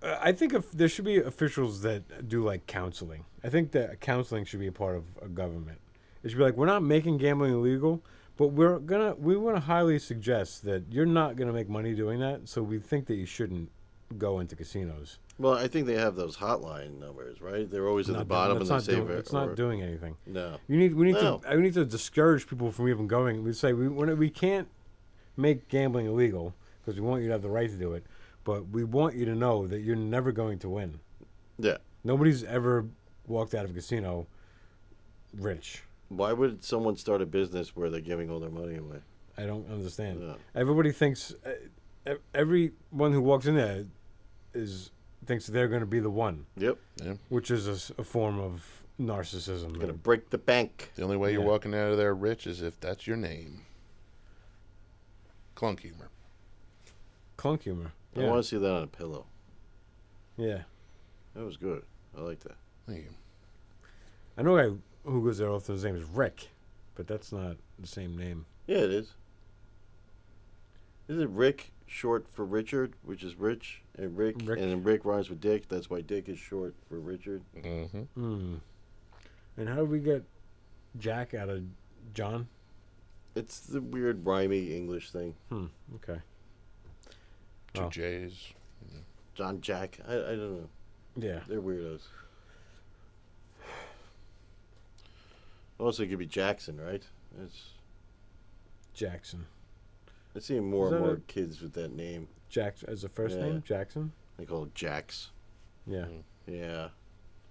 Speaker 3: I think if there should be officials that do like counseling. I think that counseling should be a part of a government. It should be like, we're not making gambling illegal, but we want to highly suggest that you're not gonna make money doing that. So we think that you shouldn't go into casinos.
Speaker 1: Well, I think they have those hotline numbers, right? They're always at the
Speaker 3: Not
Speaker 1: bottom
Speaker 3: doing-
Speaker 1: and
Speaker 3: that's
Speaker 1: they
Speaker 3: not
Speaker 1: save
Speaker 3: doing-
Speaker 1: it.
Speaker 3: It's not doing anything.
Speaker 1: No.
Speaker 3: We need
Speaker 1: No.
Speaker 3: to need to discourage people from even going. We say we can't make gambling illegal because we want you to have the right to do it, but we want you to know that you're never going to win.
Speaker 1: Yeah.
Speaker 3: Nobody's ever walked out of a casino rich.
Speaker 1: Why would someone start a business where they're giving all their money away?
Speaker 3: I don't understand.
Speaker 1: Yeah.
Speaker 3: Everybody thinks everyone who walks in there thinks they're going to be the one,
Speaker 1: Yep.
Speaker 3: which is a form of narcissism.
Speaker 1: Gonna break the bank.
Speaker 6: The only way you're
Speaker 3: Yeah.
Speaker 6: walking out of there rich is if that's your name. Clunk humor.
Speaker 3: Clunk humor.
Speaker 1: I
Speaker 3: Yeah.
Speaker 1: want to see that on a pillow.
Speaker 3: Yeah.
Speaker 1: That was good. I like that.
Speaker 6: Thank you.
Speaker 3: I know a guy who goes there often. His name is Rick, but that's not the same name.
Speaker 1: Yeah, it is. Isn't Rick short for Richard, which is Rich, and Rick,
Speaker 3: Rick.
Speaker 1: and then Rick rhymes with Dick. That's why Dick is short for Richard.
Speaker 6: Mm-hmm.
Speaker 3: Hmm. And how did we get Jack out of John?
Speaker 1: It's the weird rhymey English thing.
Speaker 3: Okay.
Speaker 6: Two
Speaker 3: Oh.
Speaker 6: J's.
Speaker 1: John Jack. I don't know.
Speaker 3: Yeah.
Speaker 1: They're weirdos. Also, it could be Jackson, right? It's
Speaker 3: Jackson.
Speaker 1: I see more
Speaker 3: Is
Speaker 1: and
Speaker 3: that
Speaker 1: more
Speaker 3: a-
Speaker 1: kids with that name.
Speaker 3: Jack as a first
Speaker 1: Yeah.
Speaker 3: name? Jackson?
Speaker 1: They call it Jacks.
Speaker 3: Yeah.
Speaker 6: Mm.
Speaker 1: Yeah.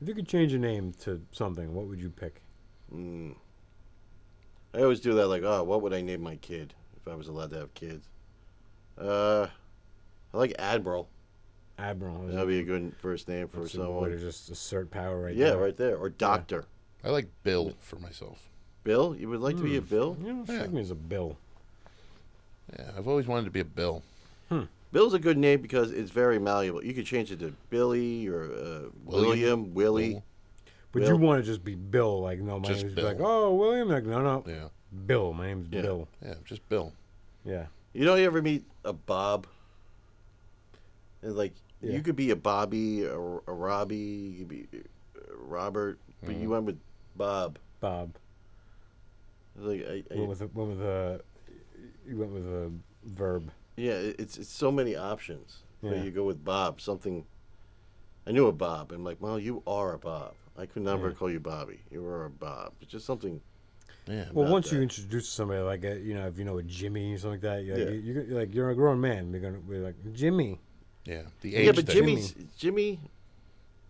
Speaker 3: If you could change your name to something, what would you pick?
Speaker 1: Mm. I always do that. Like, oh, what would I name my kid if I was allowed to have kids? I like Admiral.
Speaker 3: Admiral.
Speaker 1: That'd be a good first name for
Speaker 3: That's a way to
Speaker 1: someone.
Speaker 3: just assert power right
Speaker 1: Yeah,
Speaker 3: there.
Speaker 1: right there. Or Doctor.
Speaker 6: I like Bill for myself.
Speaker 1: Bill? You would like to be a Bill?
Speaker 3: You don't
Speaker 6: Yeah.
Speaker 3: strike me as a Bill.
Speaker 6: Yeah, I've always wanted to be a Bill.
Speaker 1: Bill's a good name because it's very malleable. You could change it to Billy or William, Willie.
Speaker 6: Bill.
Speaker 3: But
Speaker 1: Bill.
Speaker 3: you want to just be Bill, like, no, my
Speaker 6: Just
Speaker 3: name's
Speaker 6: Bill.
Speaker 3: like, oh, William. Like, no.
Speaker 6: Yeah.
Speaker 3: Bill. My name's
Speaker 1: Yeah.
Speaker 3: Bill.
Speaker 6: Yeah, just Bill.
Speaker 3: Yeah.
Speaker 1: You know, you ever meet a Bob? And like,
Speaker 3: Yeah.
Speaker 1: you could be a Bobby, a Robbie, you could be Robert, but you went with Bob.
Speaker 3: Bob.
Speaker 1: Like
Speaker 3: Went with a you went with a verb.
Speaker 1: yeah, it's so many options.
Speaker 3: Yeah.
Speaker 1: But you go with Bob. Something. I knew a Bob. I'm like, well, you are a Bob. I could never
Speaker 3: Yeah.
Speaker 1: call you Bobby. You are a Bob. It's just something.
Speaker 6: Yeah.
Speaker 3: Well,
Speaker 1: about
Speaker 3: once you
Speaker 1: that.
Speaker 3: introduce somebody like a, if you know a Jimmy or something like that, you're,
Speaker 1: Yeah.
Speaker 3: you're like you're a grown man. We're like Jimmy.
Speaker 6: Yeah. The
Speaker 1: Yeah,
Speaker 6: age
Speaker 1: but
Speaker 6: thing.
Speaker 1: Jimmy.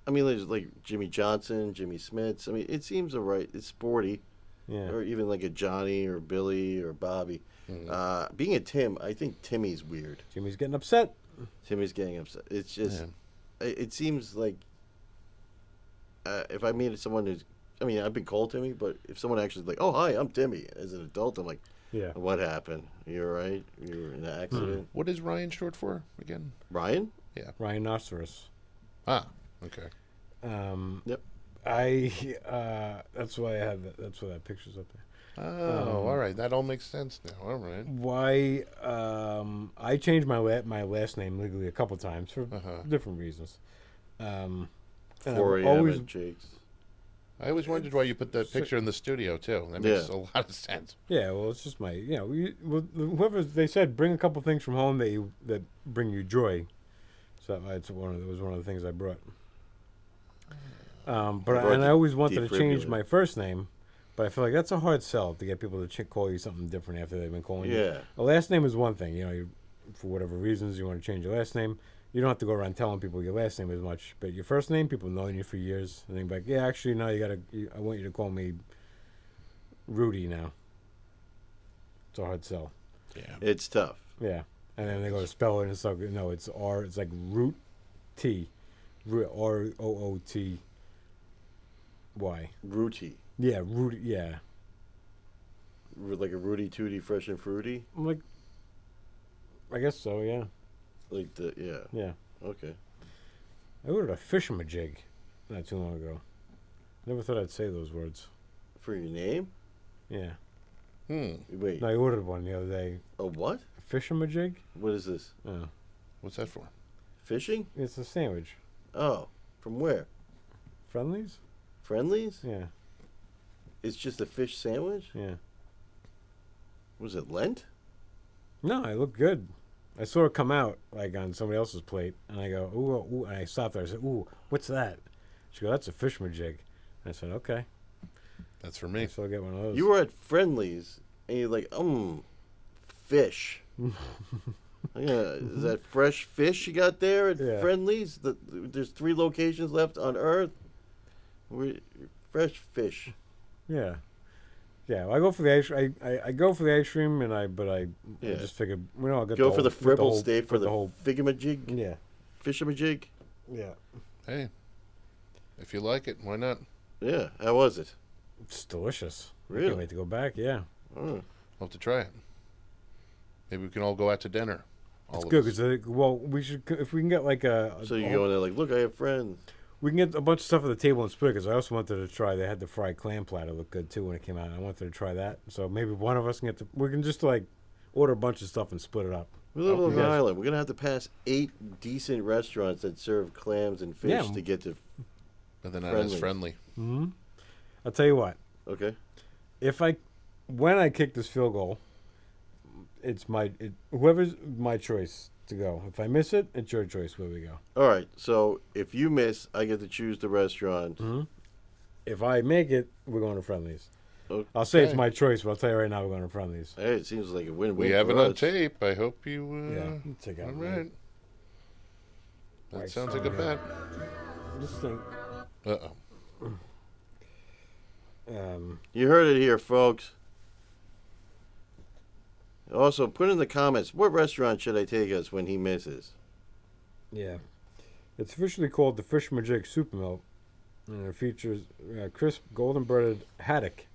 Speaker 1: I mean, there's like Jimmy Johnson, Jimmy Smits. I mean, it seems alright. It's sporty,
Speaker 3: Yeah.
Speaker 1: or even like a Johnny or Billy or Bobby. Being a Tim, I think Timmy's weird.
Speaker 3: Jimmy's getting upset.
Speaker 1: Timmy's getting upset. It's just,
Speaker 6: Yeah.
Speaker 1: it seems like if I meet someone who's, I mean, I've been called Timmy, but if someone actually like, oh hi, I'm Timmy, as an adult, I'm like,
Speaker 3: Yeah.
Speaker 1: what happened? You're right. You were in an accident.
Speaker 6: What is Ryan short for again?
Speaker 1: Ryan?
Speaker 3: Rhinoceros.
Speaker 6: Ah. Okay.
Speaker 1: Yep.
Speaker 3: That's why I have that. That's why that picture's up there.
Speaker 6: Oh, all right. That all makes sense now. All right.
Speaker 3: Why I changed my last name legally a couple times for different reasons. And I've
Speaker 1: 4 a.m.
Speaker 3: always
Speaker 1: at Jake's.
Speaker 6: I always wondered why you put that picture in the studio too. That makes
Speaker 1: Yeah.
Speaker 6: a lot of sense.
Speaker 3: yeah. Well, it's just my whoever they said bring a couple things from home that bring you joy. So that's it was one of the things I brought.
Speaker 1: brought
Speaker 3: I always wanted to
Speaker 1: defibrillator.
Speaker 3: change my first name, but I feel like that's a hard sell to get people to call you something different after they've been calling you.
Speaker 1: Yeah.
Speaker 3: A last name is one thing, for whatever reasons you want to change your last name. You don't have to go around telling people your last name as much, but your first name, people know you for years, and they're like, yeah, actually, no, I want you to call me Rudy now. It's a hard sell.
Speaker 6: Yeah.
Speaker 1: It's tough.
Speaker 3: Yeah, and then they go to spell it, and it's like, no, it's R. It's like Root T, ROOTY.
Speaker 1: Rooty.
Speaker 3: Yeah, Rudy. Yeah,
Speaker 1: Like a Rudy Tooty Fresh and Fruity?
Speaker 3: I'm like, I guess so. Yeah,
Speaker 1: Like the, yeah.
Speaker 3: yeah.
Speaker 1: Okay.
Speaker 3: I ordered a fishamajig not too long ago. Never thought I'd say those words.
Speaker 1: For your name?
Speaker 3: Yeah.
Speaker 1: Wait.
Speaker 3: No, I ordered one the other day.
Speaker 1: A what?
Speaker 3: A fishamajig?
Speaker 1: What is this?
Speaker 3: Oh,
Speaker 6: What's that for?
Speaker 1: Fishing?
Speaker 3: it's a sandwich.
Speaker 1: Oh. From where?
Speaker 3: Friendlies?
Speaker 1: Friendlies?
Speaker 3: Yeah,
Speaker 1: It's just a fish sandwich?
Speaker 3: yeah.
Speaker 1: Was it Lent?
Speaker 3: No, it looked good. I saw it come out like on somebody else's plate, and I go, ooh, ooh, and I stopped there. I said, ooh, what's that? She goes, that's a fishamajig. And I said, okay.
Speaker 6: That's for me.
Speaker 3: So I'll get one of those.
Speaker 1: You were at Friendlies, and you're like, fish. Is that fresh fish you got there at
Speaker 3: Yeah.
Speaker 1: Friendlies? There's 3 locations left on Earth. Fresh fish.
Speaker 3: Yeah. Yeah, well, I go for the ice. I go for the ice cream, I
Speaker 1: Yeah.
Speaker 3: just figured, I'll get
Speaker 1: Go
Speaker 3: the
Speaker 1: for the
Speaker 3: whole-
Speaker 1: fribble,
Speaker 3: whole-
Speaker 1: stay for
Speaker 3: with
Speaker 1: the
Speaker 3: whole.
Speaker 1: figamajig,
Speaker 3: Yeah,
Speaker 1: fishamajig.
Speaker 3: yeah.
Speaker 6: Hey, if you like it, why not?
Speaker 1: Yeah, how was it?
Speaker 3: It's delicious. I
Speaker 1: Really?
Speaker 3: can't wait to go back. Yeah,
Speaker 1: Oh.
Speaker 6: I'll have to try it. Maybe we can all go out to dinner. All
Speaker 3: it's
Speaker 6: of
Speaker 3: good
Speaker 6: us.
Speaker 3: because we should if we can get like
Speaker 1: So you go in there like, look, I have friends.
Speaker 3: we can get a bunch of stuff at the table and split. Because I also wanted to try. They had the fried clam platter, looked good too when it came out. I wanted to try that. So maybe one of us can we can just like order a bunch of stuff and split it up.
Speaker 1: We live on
Speaker 3: you
Speaker 1: Long
Speaker 3: guys-
Speaker 1: Island. We're gonna have to pass 8 decent restaurants that serve clams and fish
Speaker 3: Yeah.
Speaker 1: to get to.
Speaker 6: But they're not as
Speaker 1: Friendly.
Speaker 6: friendly.
Speaker 3: I'll tell you what.
Speaker 1: Okay.
Speaker 3: When I kick this field goal, it's whoever's my choice to go. If I miss it, it's your choice where we go.
Speaker 1: All right. So if you miss, I get to choose the restaurant.
Speaker 3: If I make it, we're going to Friendlies.
Speaker 1: Okay.
Speaker 3: I'll say it's my choice, but I'll tell you right now we're going to Friendlies.
Speaker 1: Hey, it seems like a win-win.
Speaker 6: We have
Speaker 1: for
Speaker 6: it on
Speaker 1: us.
Speaker 6: tape. I hope you.
Speaker 3: Yeah, take out
Speaker 6: All
Speaker 3: my-
Speaker 6: right. That
Speaker 3: Right,
Speaker 6: sounds like a bet.
Speaker 3: Just think.
Speaker 6: Uh oh.
Speaker 1: You heard it here, folks. Also, put in the comments, what restaurant should I take us when he misses?
Speaker 3: Yeah. It's officially called the Fishamajig Super Melt, and it features crisp, golden breaded haddock.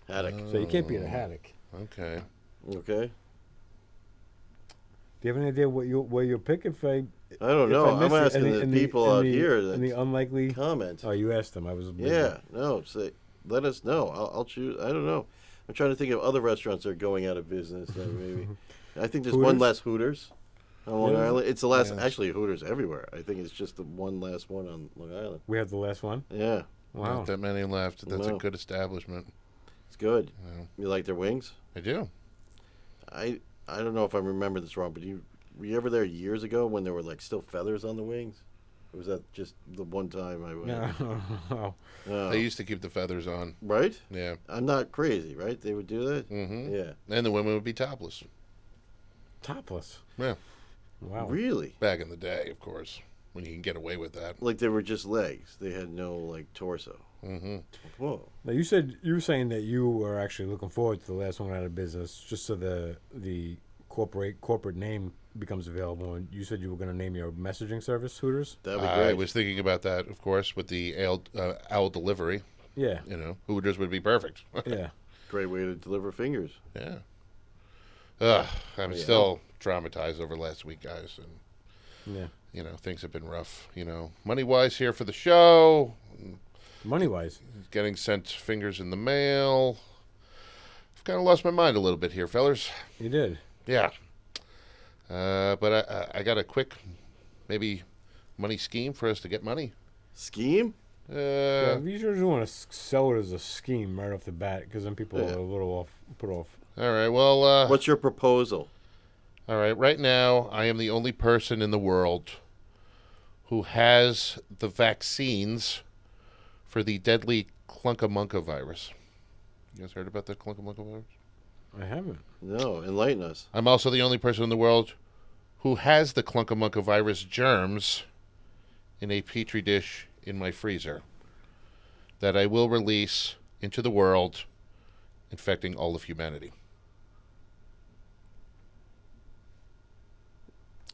Speaker 1: Haddock.
Speaker 3: So you can't beat a haddock.
Speaker 6: Okay.
Speaker 1: Okay.
Speaker 3: Do you have any idea where you'll pick if I?
Speaker 1: I don't
Speaker 3: if
Speaker 1: know.
Speaker 3: I miss
Speaker 1: I'm
Speaker 3: it
Speaker 1: asking
Speaker 3: in
Speaker 1: the people out here
Speaker 3: in the
Speaker 1: that
Speaker 3: unlikely.
Speaker 1: comment.
Speaker 3: Oh, you asked them. I was.
Speaker 1: Yeah. No. Say, let us know. I'll choose. I don't know. I'm trying to think of other restaurants that are going out of business. Maybe. I think there's one
Speaker 3: Hooters?
Speaker 1: less Hooters on Long
Speaker 3: Yeah.
Speaker 1: Island. It's the last.
Speaker 6: Yes.
Speaker 1: Actually, Hooters everywhere. I think it's just the one last one on Long Island.
Speaker 3: We have the last one.
Speaker 1: Yeah.
Speaker 3: Wow.
Speaker 6: Not that many left. That's a
Speaker 1: No.
Speaker 6: good establishment.
Speaker 1: It's good.
Speaker 6: Yeah.
Speaker 1: You like their wings?
Speaker 6: I do.
Speaker 1: I don't know if I remember this wrong, but were you ever there years ago when there were like still feathers on the wings? Or was that just the one time I went?
Speaker 3: No.
Speaker 1: No.
Speaker 6: They used to keep the feathers on.
Speaker 1: Right?
Speaker 6: Yeah.
Speaker 1: I'm not crazy, right? They would do that?
Speaker 6: Mm-hmm.
Speaker 1: Yeah.
Speaker 6: And the women would be topless.
Speaker 3: Topless.
Speaker 6: Yeah.
Speaker 3: Wow.
Speaker 1: Really?
Speaker 6: Back in the day, of course, when you can get away with that.
Speaker 1: Like they were just legs. They had no like torso.
Speaker 6: Mm-hmm.
Speaker 1: Whoa.
Speaker 3: Now you were saying that you were actually looking forward to the last one out of business, just so the corporate name becomes available. And you said you were going to name your messaging service Hooters.
Speaker 1: That'd be
Speaker 6: I
Speaker 1: great.
Speaker 6: was thinking about that, of course, with the owl delivery.
Speaker 3: Yeah.
Speaker 6: You know, Hooters would be perfect.
Speaker 3: Yeah.
Speaker 1: Great way to deliver fingers.
Speaker 6: Yeah. Ugh, I'm
Speaker 1: Yeah.
Speaker 6: still traumatized over last week, guys, and
Speaker 3: Yeah.
Speaker 6: you know things have been rough. You know, money wise here for the show,
Speaker 3: Money wise.
Speaker 6: getting sent fingers in the mail. I've kind of lost my mind a little bit here, fellers.
Speaker 3: You did.
Speaker 6: Yeah. But I got a quick, maybe, money scheme for us to get money.
Speaker 1: Scheme?
Speaker 3: Yeah, you usually want to sell it as a scheme right off the bat, because then people
Speaker 1: Yeah.
Speaker 3: are a little put off.
Speaker 6: All right. Well.
Speaker 1: What's your proposal?
Speaker 6: All right. Right now, I am the only person in the world who has the vaccines for the deadly Clunkamunka virus. You guys heard about the Clunkamunka virus?
Speaker 3: I haven't.
Speaker 1: No, enlighten us.
Speaker 6: I'm also the only person in the world who has the Clunkamunka virus germs in a petri dish in my freezer that I will release into the world, infecting all of humanity.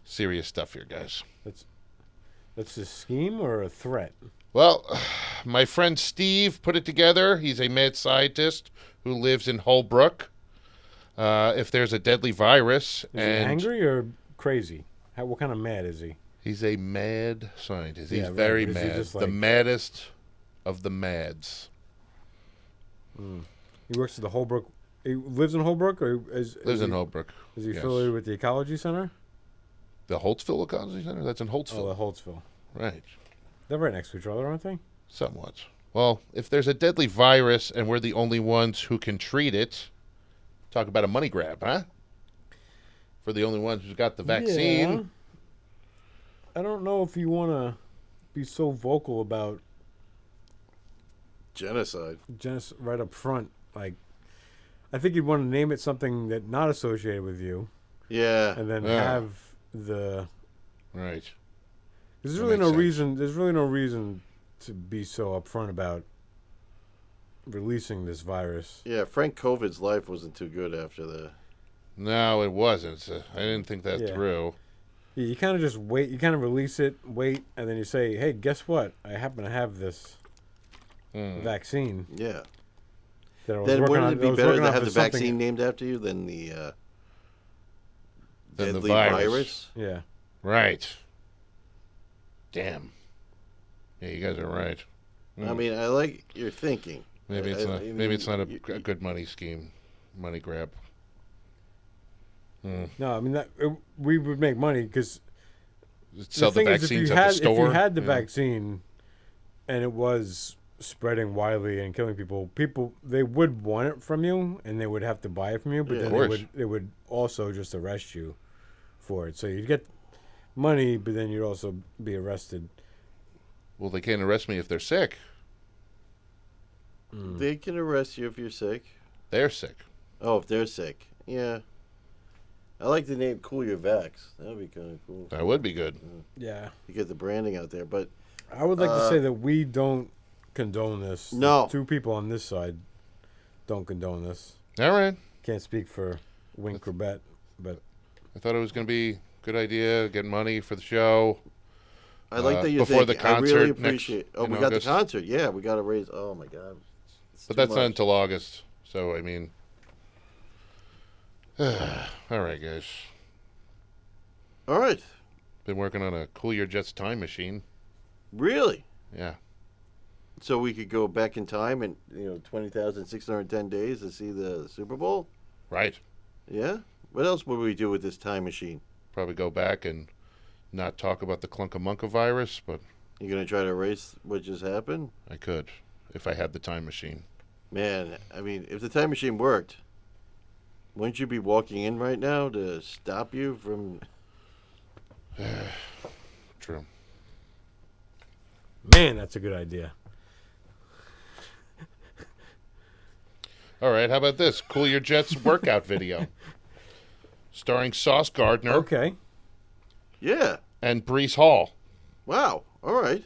Speaker 6: Serious stuff here, guys.
Speaker 3: That's a scheme or a threat?
Speaker 6: Well, my friend Steve put it together. He's a mad scientist who lives in Holbrook. If there's a deadly virus,
Speaker 3: Is he
Speaker 6: and
Speaker 3: angry or crazy? What kind of mad is he?
Speaker 6: he's a mad scientist. He's
Speaker 3: Yeah, right,
Speaker 6: very
Speaker 3: but is he
Speaker 6: mad.
Speaker 3: just
Speaker 6: The
Speaker 3: like-
Speaker 6: maddest of the mads.
Speaker 3: He works at the Holbrook. He lives in Holbrook, or
Speaker 6: Lives in Holbrook.
Speaker 3: Is he
Speaker 6: yes.
Speaker 3: affiliated with the Ecology Center?
Speaker 6: The Holtzville Ecology Center? That's in
Speaker 3: Oh,
Speaker 6: Holtzville.
Speaker 3: the Holtzville.
Speaker 6: Right.
Speaker 3: They're right next to each other, aren't they?
Speaker 6: Somewhat. Well, if there's a deadly virus and we're the only ones who can treat it, talk about a money grab, huh? For the only ones who's got the vaccine.
Speaker 3: Yeah. I don't know if you want to be so vocal about
Speaker 1: Genocide.
Speaker 3: just right up front. Like, I think you'd want to name it something that not associated with you,
Speaker 1: Yeah.
Speaker 3: and then
Speaker 6: Yeah.
Speaker 3: have the.
Speaker 6: Right.
Speaker 3: There's
Speaker 6: That
Speaker 3: really
Speaker 6: makes
Speaker 3: no
Speaker 6: sense.
Speaker 3: reason. There's really no reason to be so upfront about releasing this virus.
Speaker 1: Yeah, Frank COVID's life wasn't too good after the.
Speaker 6: No, it wasn't. I didn't think that
Speaker 3: Yeah.
Speaker 6: through.
Speaker 3: Yeah, you kind of just wait. You kind of release it, wait, and then you say, "Hey, guess what? I happen to have this vaccine
Speaker 1: Yeah.
Speaker 3: that I was
Speaker 1: Then
Speaker 3: working
Speaker 1: wouldn't
Speaker 3: on.
Speaker 1: it be
Speaker 3: I was
Speaker 1: better
Speaker 3: working
Speaker 1: to
Speaker 3: on
Speaker 1: have
Speaker 3: for
Speaker 1: the
Speaker 3: something-
Speaker 1: vaccine named after you than the
Speaker 6: Than the
Speaker 1: deadly
Speaker 6: virus.
Speaker 3: Yeah.
Speaker 6: Right. Damn. Yeah, you guys are right.
Speaker 1: I mean, I like your thinking.
Speaker 6: Maybe it's
Speaker 1: I
Speaker 6: not.
Speaker 1: mean,
Speaker 6: Maybe it's not a
Speaker 1: you-
Speaker 6: good money scheme, money grab.
Speaker 3: No, I mean we would make money because
Speaker 6: Sell the
Speaker 3: thing is,
Speaker 6: vaccines at the store.
Speaker 3: if you had the
Speaker 6: yeah.
Speaker 3: vaccine, and it was spreading widely and killing people they would want it from you, and they would have to buy it from you. But
Speaker 1: Yeah.
Speaker 3: then
Speaker 6: Of course.
Speaker 3: they would also just arrest you for it. So you'd get money, but then you'd also be arrested.
Speaker 6: Well, they can't arrest me if they're sick.
Speaker 1: They can arrest you if you're sick.
Speaker 6: They're sick.
Speaker 1: Oh, if they're sick. Yeah. I like the name Cool Your Vax. That would be kind of cool.
Speaker 6: That would be good.
Speaker 3: Yeah,
Speaker 1: You get the branding out there. But
Speaker 3: I would like to say that we don't condone this.
Speaker 1: No.
Speaker 3: The two people on this side don't condone this.
Speaker 6: All right.
Speaker 3: Can't speak for Wink Corbett, but
Speaker 6: I thought it was going to be a good idea, get money for the show.
Speaker 1: I like that you
Speaker 6: before
Speaker 1: think.
Speaker 6: the
Speaker 1: I really
Speaker 6: concert next-
Speaker 1: appreciate. Oh,
Speaker 6: in
Speaker 1: we got
Speaker 6: August.
Speaker 1: the concert. Yeah, we got to raise. Oh my God. It's
Speaker 6: But
Speaker 1: too
Speaker 6: that's not
Speaker 1: much.
Speaker 6: until August. So, I mean. All right, guys.
Speaker 1: All right.
Speaker 6: Been working on a Cool Your Jets time machine.
Speaker 1: Really.
Speaker 6: Yeah.
Speaker 1: So we could go back in time and 20,610 days to see the Super Bowl.
Speaker 6: Right.
Speaker 1: Yeah. What else would we do with this time machine?
Speaker 6: Probably go back and not talk about the Clunkamunka virus, but
Speaker 1: You gonna try to erase what just happened?
Speaker 6: I could. if I had the time machine.
Speaker 1: Man, I mean, if the time machine worked, wouldn't you be walking in right now to stop you from?
Speaker 6: True.
Speaker 3: Man, that's a good idea.
Speaker 6: All right, how about this? Cool Your Jets workout video. Starring Sauce Gardner
Speaker 3: Okay.
Speaker 1: Yeah.
Speaker 6: and Brees Hall.
Speaker 1: Wow. All right.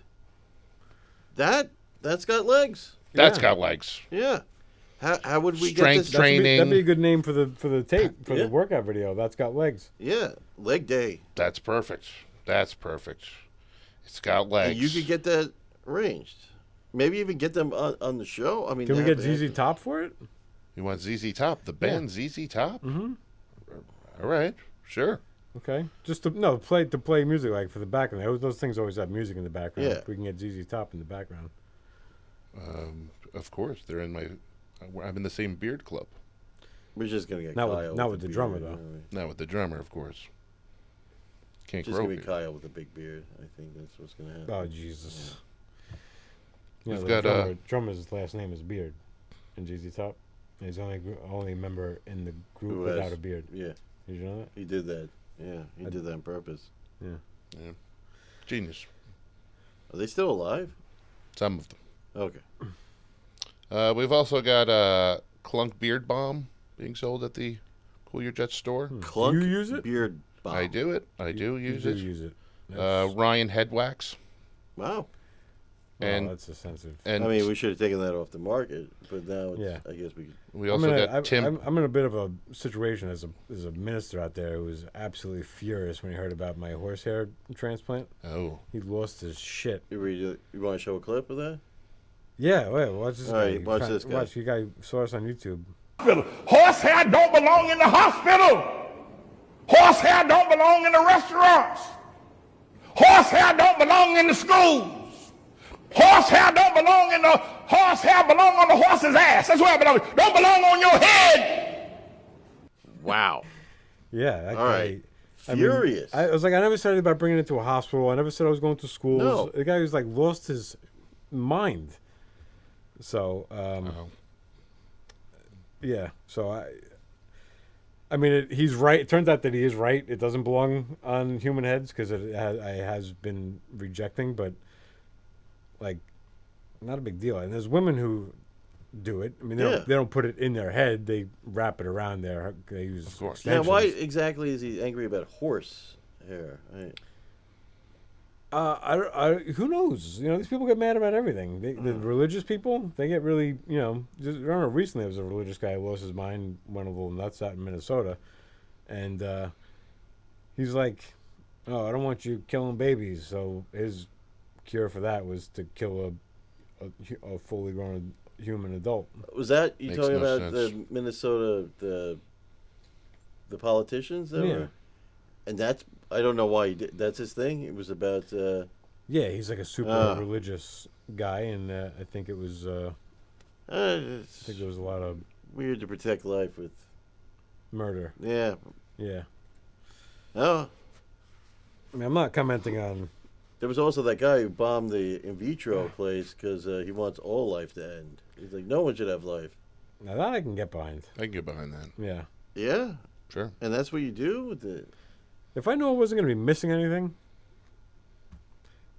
Speaker 1: That's got legs.
Speaker 6: That's
Speaker 3: Yeah.
Speaker 6: got legs.
Speaker 1: Yeah. How would we
Speaker 6: Strength
Speaker 1: get this?
Speaker 6: training.
Speaker 3: That'd be a good name for the tape for
Speaker 1: Yeah.
Speaker 3: the workout video. That's got legs.
Speaker 1: Yeah, leg day.
Speaker 6: That's perfect. That's perfect. It's got legs.
Speaker 1: And you could get that arranged. Maybe even get them on the show. I mean,
Speaker 3: Can we
Speaker 1: that
Speaker 3: get
Speaker 1: would
Speaker 3: ZZ
Speaker 1: happen.
Speaker 3: Top for it?
Speaker 6: You want ZZ Top? The band ZZ Top? Mm-hmm. All right, sure.
Speaker 3: Okay. Just to play music like for the background. Those things always have music in the background.
Speaker 1: Yeah.
Speaker 3: We can get ZZ Top in the background.
Speaker 6: Of course, they're in my. I'm in the same beard club.
Speaker 1: We're just gonna get
Speaker 3: Not with-
Speaker 1: Kyle.
Speaker 3: not with the
Speaker 1: beard,
Speaker 3: drummer,
Speaker 1: you
Speaker 3: though.
Speaker 1: know, right?
Speaker 6: Not with the drummer, of course. Can't
Speaker 1: Just
Speaker 6: grow
Speaker 1: gonna be
Speaker 6: beard.
Speaker 1: Kyle with a big beard. I think that's what's gonna happen.
Speaker 3: Oh Jesus. You know,
Speaker 6: We've
Speaker 3: the
Speaker 6: got,
Speaker 3: drummer's last name is Beard in ZZ Top. He's the only member in the group
Speaker 1: Who
Speaker 3: without
Speaker 1: has-
Speaker 3: a beard.
Speaker 1: Yeah,
Speaker 3: Did you know that?
Speaker 1: he did that. Yeah, he did that on purpose.
Speaker 3: Yeah.
Speaker 6: Genius.
Speaker 1: Are they still alive?
Speaker 6: Some of them.
Speaker 1: Okay.
Speaker 6: We've also got Clunk Beard Balm being sold at the Cool Your Jets store.
Speaker 1: Clunk
Speaker 3: you use it?
Speaker 1: beard balm.
Speaker 6: I do it. I do use
Speaker 3: You
Speaker 6: it.
Speaker 3: do use it.
Speaker 6: Ryan Head Wax.
Speaker 1: Wow.
Speaker 6: and-
Speaker 3: that's offensive.
Speaker 6: And
Speaker 1: I mean, we should have taken that off the market, but now it's,
Speaker 3: Yeah.
Speaker 1: I guess we could.
Speaker 6: we also got Tim.
Speaker 3: I'm in a bit of a situation as a minister out there who was absolutely furious when he heard about my horsehair transplant.
Speaker 6: Oh,
Speaker 3: He lost his shit.
Speaker 1: You want to show a clip of that?
Speaker 3: Yeah, wait, watch this
Speaker 1: All
Speaker 3: guy.
Speaker 1: right, watch this guy.
Speaker 3: Watch, you guy saw us on YouTube.
Speaker 5: Horsehair don't belong in the hospital. Horsehair don't belong in the restaurants. Horsehair don't belong in the schools. Horsehair don't belong in the horsehair belong on the horse's ass. That's where it belongs. Don't belong on your head.
Speaker 1: Wow.
Speaker 3: Yeah, that
Speaker 1: All
Speaker 3: guy.
Speaker 1: right.
Speaker 3: I mean,
Speaker 1: Furious.
Speaker 3: I was like, I never said anything about bringing it to a hospital. I never said I was going to schools.
Speaker 1: No.
Speaker 3: The guy was like lost his mind. So, yeah. So I mean, he's right. It turns out that he is right. It doesn't belong on human heads because it has been rejecting, but like, not a big deal. And there's women who do it. I mean,
Speaker 1: Yeah.
Speaker 3: they don't put it in their head. They wrap it around there. They use
Speaker 6: Of course.
Speaker 1: Now,
Speaker 3: extensions.
Speaker 1: why exactly is he angry about horse hair?
Speaker 3: Who knows? You know, these people get mad about everything. The religious people, they get really, you know. Just, I remember recently there was a religious guy who lost his mind, went a little nuts out in Minnesota, and he's like, "Oh, I don't want you killing babies." So his cure for that was to kill a fully grown human adult.
Speaker 1: Was that you
Speaker 6: Makes
Speaker 1: talking
Speaker 6: no
Speaker 1: about
Speaker 6: sense.
Speaker 1: the Minnesota the politicians that
Speaker 3: Yeah.
Speaker 1: were? And that's I don't know why he did. That's his thing. It was about.
Speaker 3: Yeah, he's like a super religious guy, and I think it was. I
Speaker 1: It's
Speaker 3: think there was a lot of
Speaker 1: weird to protect life with.
Speaker 3: murder.
Speaker 1: Yeah.
Speaker 3: Yeah,
Speaker 1: Oh,
Speaker 3: I mean, I'm not commenting on.
Speaker 1: there was also that guy who bombed the in vitro place because he wants all life to end. He's like, no one should have life.
Speaker 3: Now that I can get behind.
Speaker 6: I can get behind that.
Speaker 3: Yeah.
Speaker 1: Yeah,
Speaker 6: Sure.
Speaker 1: and that's what you do with the.
Speaker 3: If I knew I wasn't going to be missing anything,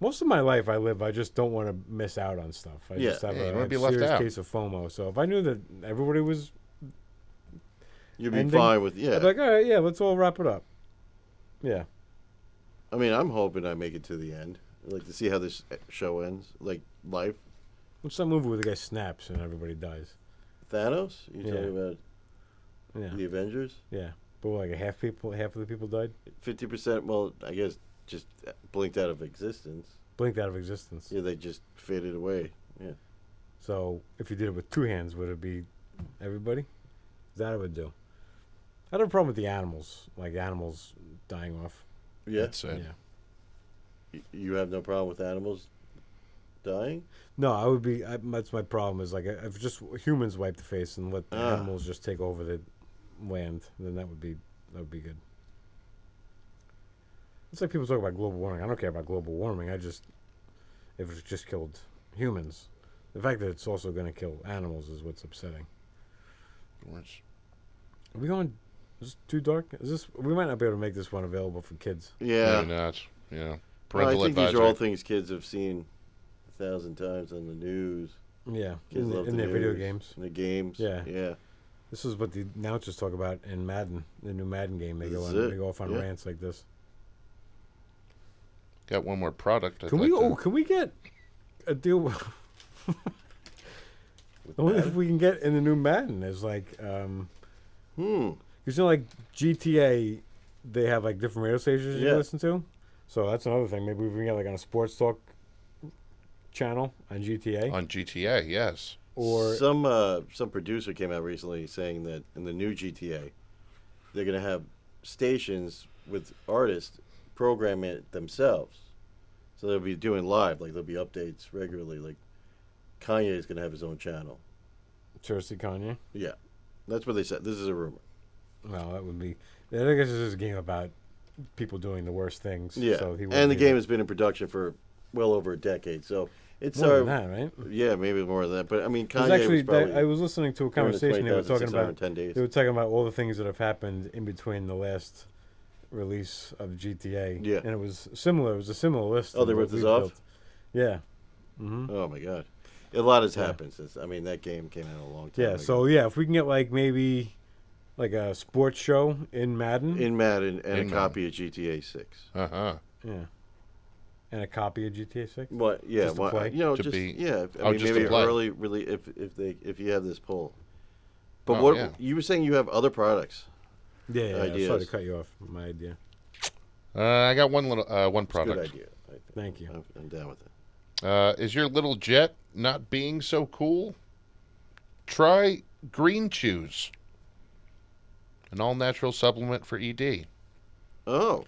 Speaker 3: most of my life I just don't want to miss out on stuff. I
Speaker 1: Yeah.
Speaker 3: just have
Speaker 6: Yeah, you
Speaker 3: a
Speaker 6: wanna be left
Speaker 3: serious
Speaker 6: out.
Speaker 3: case of FOMO. So if I knew that everybody was,
Speaker 1: You'd be
Speaker 3: ending,
Speaker 1: fine with
Speaker 3: I'd be like, all right, yeah, let's all wrap it up. Yeah.
Speaker 1: I mean, I'm hoping I make it to the end. I'd like to see how this show ends, like life.
Speaker 3: What's that movie where the guy snaps and everybody dies?
Speaker 1: Thanos. You
Speaker 3: Yeah.
Speaker 1: talking about
Speaker 3: Yeah.
Speaker 1: the Avengers?
Speaker 3: Yeah. But like half of the people died,
Speaker 1: 50%. Well, I guess just blinked out of existence.
Speaker 3: blinked out of existence.
Speaker 1: Yeah, they just faded away. Yeah.
Speaker 3: So if you did it with two hands, would it be everybody? That I would do. I have a problem with the animals, like animals dying off.
Speaker 1: Yeah.
Speaker 6: That's it.
Speaker 3: Yeah.
Speaker 1: You have no problem with animals dying?
Speaker 3: No, I would be. That's my problem. Is like if just humans wipe the face and let the animals just take over the land, then that would be good. It's like people talk about global warming. I don't care about global warming. I just if it just killed humans, The fact that it's also going to kill animals is what's upsetting.
Speaker 6: Words.
Speaker 3: Are we going? Is this too dark? Is this? We might not be able to make this one available for kids.
Speaker 1: Yeah.
Speaker 6: Maybe not. Yeah.
Speaker 1: Well, I
Speaker 6: Parental
Speaker 1: think these
Speaker 6: advisory.
Speaker 1: are all things kids have seen 1,000 times on the news.
Speaker 3: Yeah,
Speaker 1: Kids love
Speaker 3: in
Speaker 1: the
Speaker 3: their video
Speaker 1: news,
Speaker 3: games.
Speaker 1: in the games.
Speaker 3: Yeah.
Speaker 1: Yeah.
Speaker 3: This is what the announcers talk about in Madden, the new Madden game. They
Speaker 1: This
Speaker 3: go
Speaker 1: is
Speaker 3: on,
Speaker 1: it.
Speaker 3: they go off on
Speaker 1: Yeah.
Speaker 3: rants like this.
Speaker 6: Got one more product.
Speaker 3: Can we get a deal? With only if we can get in the new Madden is like, because like GTA, they have like different radio stations you
Speaker 1: Yeah.
Speaker 3: can listen to. So that's another thing. Maybe we can get like on a sports talk channel on GTA.
Speaker 6: on GTA? Yes.
Speaker 3: Or
Speaker 1: some producer came out recently saying that in the new GTA, they're gonna have stations with artists program it themselves, so they'll be doing live, like there'll be updates regularly. Like Kanye is gonna have his own channel.
Speaker 3: Jersey Kanye.
Speaker 1: Yeah, that's what they said. This is a rumor.
Speaker 3: Well, that would be. I guess this is a game about people doing the worst things.
Speaker 1: Yeah,
Speaker 3: So he
Speaker 1: and the game has been in production for well over a decade, so it's
Speaker 3: more than that, right?
Speaker 1: Yeah, maybe more than that. But I mean,
Speaker 3: There's
Speaker 1: Kanye
Speaker 3: actually,
Speaker 1: was probably
Speaker 3: I was listening to a conversation they were talking about.
Speaker 1: 10 days.
Speaker 3: They were talking about all the things that have happened in between the last release of GTA.
Speaker 1: Yeah.
Speaker 3: And it was similar. It was a similar list.
Speaker 1: Oh, they
Speaker 3: to what
Speaker 1: ripped this
Speaker 3: we
Speaker 1: off?
Speaker 3: built. Yeah. Mm-hmm.
Speaker 1: Oh my God, a lot has
Speaker 3: Yeah.
Speaker 1: happened since. I mean, that game came out a long time
Speaker 3: Yeah.
Speaker 1: ago.
Speaker 3: So yeah, if we can get like maybe like a sports show in Madden.
Speaker 1: in Madden and
Speaker 6: In
Speaker 1: a copy of GTA 6.
Speaker 6: Uh-huh.
Speaker 3: Yeah. And a copy of GTA 6.
Speaker 1: What? Yeah,
Speaker 3: Just to
Speaker 1: what?
Speaker 3: play?
Speaker 1: You know,
Speaker 6: To
Speaker 1: just
Speaker 6: be-
Speaker 1: yeah. I
Speaker 6: oh,
Speaker 1: mean,
Speaker 6: just
Speaker 1: maybe
Speaker 6: to play.
Speaker 1: early, really, if you have this poll. But
Speaker 6: Oh,
Speaker 1: what
Speaker 6: yeah.
Speaker 1: you were saying, you have other products.
Speaker 3: Yeah. Yeah. Sorry
Speaker 1: Ideas.
Speaker 3: to cut you off. My idea.
Speaker 6: I got one little one
Speaker 1: It's a good
Speaker 6: product.
Speaker 1: idea. I think.
Speaker 3: Thank you.
Speaker 1: I'm down with it.
Speaker 6: Is your little jet not being so cool? Try Green Chews, an all-natural supplement for ED.
Speaker 1: Oh,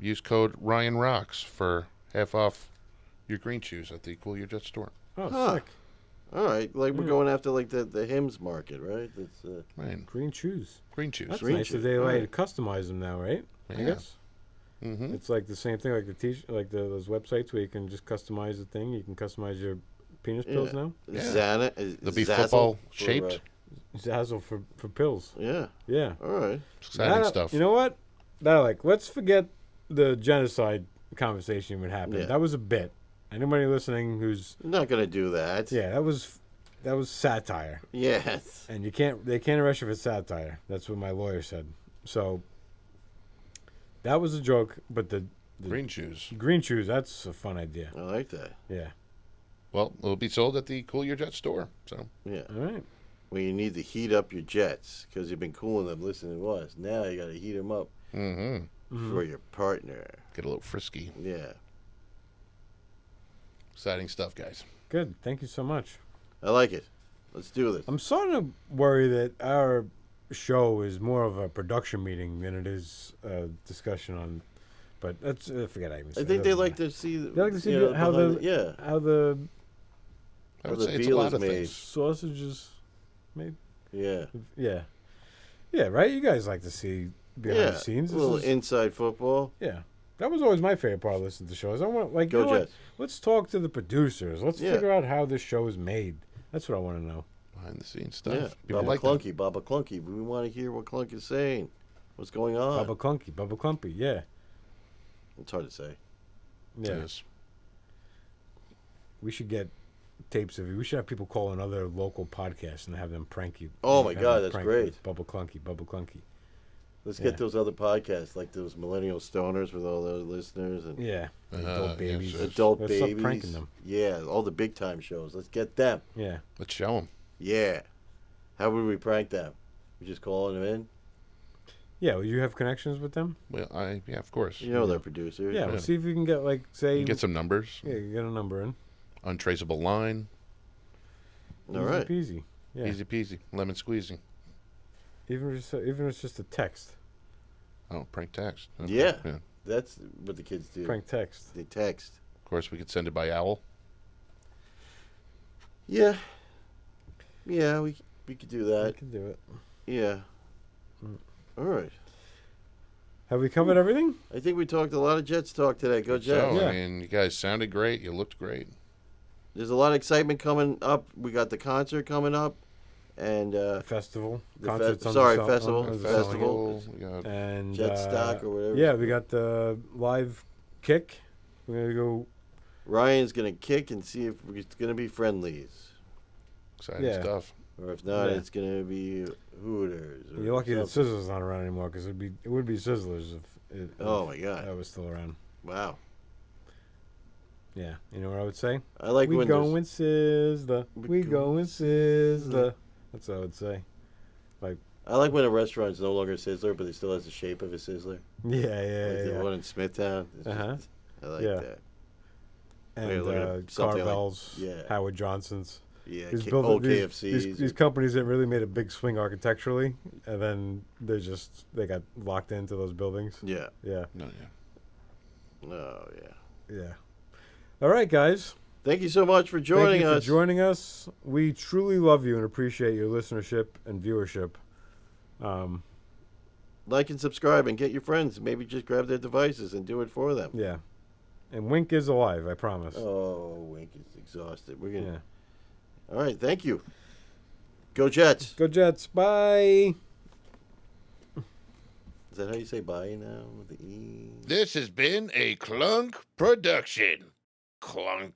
Speaker 6: Use code Ryan Rocks for half off your Green Chews at the Cool Your Jet store.
Speaker 3: Oh,
Speaker 1: Huh.
Speaker 3: sick.
Speaker 1: all right. Like we're going after like the hymns market, right? That's
Speaker 6: Right,
Speaker 3: Green shoes.
Speaker 6: Green Chews.
Speaker 3: That's
Speaker 1: Green
Speaker 3: nice that
Speaker 1: shoes,
Speaker 3: they
Speaker 1: right.
Speaker 3: like customize them now, right? I
Speaker 6: Yeah.
Speaker 3: guess.
Speaker 6: Mm-hmm.
Speaker 3: It's like the same thing, like those websites where you can just customize the thing. You can customize your penis pills
Speaker 1: Yeah.
Speaker 3: now.
Speaker 6: Yeah.
Speaker 1: Xana.
Speaker 6: They'll be
Speaker 1: Zazzle
Speaker 6: football
Speaker 1: for,
Speaker 6: shaped.
Speaker 3: Zazzle for pills.
Speaker 1: yeah.
Speaker 3: Yeah.
Speaker 1: All right.
Speaker 6: Exciting
Speaker 3: That-
Speaker 6: stuff.
Speaker 3: You know what? That let's forget the genocide conversation would happen.
Speaker 1: Yeah.
Speaker 3: That was a bit. Anybody listening who's
Speaker 1: I'm not gonna do that.
Speaker 3: that was satire,
Speaker 1: Yes.
Speaker 3: and they can't arrest you for satire. That's what my lawyer said. So that was a joke, but the
Speaker 6: Green Chews.
Speaker 3: green shoes, that's a fun idea.
Speaker 1: I like that.
Speaker 3: Yeah.
Speaker 6: Well, it'll be sold at the Cool Your Jet store. So
Speaker 1: Yeah.
Speaker 3: All right.
Speaker 1: When you need to heat up your jets because you've been cooling them listening to us. Now you got to heat them up for your partner.
Speaker 6: get a little frisky.
Speaker 1: Yeah.
Speaker 6: Exciting stuff, guys.
Speaker 3: Good. Thank you so much.
Speaker 1: I like it. Let's do this.
Speaker 3: I'm starting to worry that our show is more of a production meeting than it is a discussion on. But that's forget I even
Speaker 1: I
Speaker 3: said
Speaker 1: think
Speaker 3: it.
Speaker 1: they
Speaker 3: Doesn't
Speaker 1: like
Speaker 3: matter.
Speaker 1: to see.
Speaker 3: They like to see
Speaker 1: you know,
Speaker 3: how
Speaker 1: behind
Speaker 3: the
Speaker 1: yeah.
Speaker 3: how the
Speaker 6: I
Speaker 1: How
Speaker 6: would
Speaker 1: the
Speaker 6: say it's a
Speaker 1: veal
Speaker 6: lot
Speaker 1: is
Speaker 6: of
Speaker 1: made.
Speaker 6: things.
Speaker 3: sausages made.
Speaker 1: Yeah.
Speaker 3: Yeah. Yeah. Right. You guys like to see behind
Speaker 1: Yeah.
Speaker 3: the scenes.
Speaker 1: A
Speaker 3: This
Speaker 1: little
Speaker 3: is-
Speaker 1: inside football.
Speaker 3: yeah. That was always my favorite part of listening to shows. I want like
Speaker 1: Go
Speaker 3: you know what?
Speaker 1: Jets.
Speaker 3: Let's talk to the producers. Let's
Speaker 1: Yeah.
Speaker 3: figure out how this show is made. That's what I want to know.
Speaker 6: Behind the scenes stuff.
Speaker 1: Yeah.
Speaker 6: People
Speaker 1: Baba
Speaker 6: like that.
Speaker 1: Clunky. Baba Clunky. We want to hear what Clunk is saying. What's going on?
Speaker 3: Bubba Clumpy. Yeah.
Speaker 1: It's hard to say.
Speaker 3: Yeah.
Speaker 6: Yes.
Speaker 3: We should get tapes of you. We should have people call on other local podcasts and have them prank you.
Speaker 1: Oh my
Speaker 3: Have
Speaker 1: God,
Speaker 3: them
Speaker 1: that's
Speaker 3: prank
Speaker 1: great.
Speaker 3: you. Bubba Clunky.
Speaker 1: Let's
Speaker 3: Yeah.
Speaker 1: get those other podcasts, like those Millennial Stoners with all their listeners and
Speaker 3: Yeah. The
Speaker 6: Uh-huh,
Speaker 3: adult babies.
Speaker 6: yes, yes.
Speaker 1: adult
Speaker 3: Let's stop
Speaker 1: babies.
Speaker 3: pranking them.
Speaker 1: Yeah, all the big time shows. Let's get them.
Speaker 3: Yeah.
Speaker 6: Let's show them.
Speaker 1: Yeah. How would we prank them? We just calling them in?
Speaker 3: Yeah. Will you have connections with them?
Speaker 6: Well, yeah, of course.
Speaker 1: You know they're producers.
Speaker 3: Yeah. We'll see if you can get like say.
Speaker 6: You get some numbers.
Speaker 3: Yeah. You get a number in.
Speaker 6: Untraceable line.
Speaker 1: All right.
Speaker 3: Easy peasy. Yeah.
Speaker 6: Easy peasy. Lemon squeezy.
Speaker 3: Even if it's just a text.
Speaker 6: Oh, prank text. Okay.
Speaker 1: Yeah.
Speaker 6: Yeah.
Speaker 1: That's what the kids do.
Speaker 3: Prank text.
Speaker 1: They text.
Speaker 6: Of course, we could send it by owl.
Speaker 1: Yeah. Yeah, we could do
Speaker 3: I
Speaker 1: that.
Speaker 3: can do it.
Speaker 1: Yeah.
Speaker 3: Mm.
Speaker 1: All right.
Speaker 3: Have we covered everything?
Speaker 1: I think we talked a lot of Jets talk today. Go Jets.
Speaker 6: So,
Speaker 3: Yeah.
Speaker 6: I mean, you guys sounded great. You looked great.
Speaker 1: there's a lot of excitement coming up. We got the concert coming up, and
Speaker 3: Festival.
Speaker 1: the
Speaker 3: Concerts
Speaker 1: festival.
Speaker 6: Festival. We got
Speaker 3: And
Speaker 1: Jet Stock or whatever.
Speaker 3: Yeah, we got the live kick. We're going to go.
Speaker 1: Ryan's gonna kick and see if it's gonna be Friendlies,
Speaker 6: exciting
Speaker 3: Yeah.
Speaker 6: stuff.
Speaker 1: or if not,
Speaker 3: Yeah.
Speaker 1: it's gonna be Hooters. Or
Speaker 3: You're lucky that
Speaker 1: something.
Speaker 3: Sizzler's not around anymore because it would be Sizzlers if
Speaker 1: Oh my God!
Speaker 3: that was still around.
Speaker 1: Wow.
Speaker 3: Yeah, you know what I would say?
Speaker 1: I like
Speaker 3: We
Speaker 1: when there's-
Speaker 3: going Sizzler. We
Speaker 1: go
Speaker 3: going Sizzler. That's what I would say.
Speaker 1: I like when a restaurant's no longer a Sizzler, but it still has the shape of a Sizzler.
Speaker 3: Yeah,
Speaker 1: Like
Speaker 3: yeah,
Speaker 1: the
Speaker 3: yeah.
Speaker 1: one in Smithtown. It's
Speaker 3: Uh-huh.
Speaker 1: just- I like
Speaker 3: Yeah.
Speaker 1: that.
Speaker 3: And
Speaker 1: like something like-
Speaker 3: Carvel's,
Speaker 1: yeah.
Speaker 3: Howard Johnson's.
Speaker 1: Yeah,
Speaker 3: These
Speaker 1: old
Speaker 3: these,
Speaker 1: KFCs.
Speaker 3: these companies that really made a big swing architecturally, and then they got locked into those buildings.
Speaker 1: Yeah.
Speaker 3: Yeah,
Speaker 6: No, yeah.
Speaker 1: Oh, yeah.
Speaker 3: yeah. All right, guys.
Speaker 1: Thank you so much for
Speaker 3: Thank
Speaker 1: joining
Speaker 3: you
Speaker 1: us.
Speaker 3: for joining us. We truly love you and appreciate your listenership and viewership.
Speaker 1: Like and subscribe and get your friends. Maybe just grab their devices and do it for them.
Speaker 3: Yeah. And Wink is alive, I promise.
Speaker 1: Oh, Wink is exhausted. We're gonna.
Speaker 3: Yeah.
Speaker 1: All right. Thank you. Go Jets.
Speaker 3: Go Jets. Bye.
Speaker 1: Is that how you say bye now? With the E.
Speaker 6: This has been a Clunk production. Clunk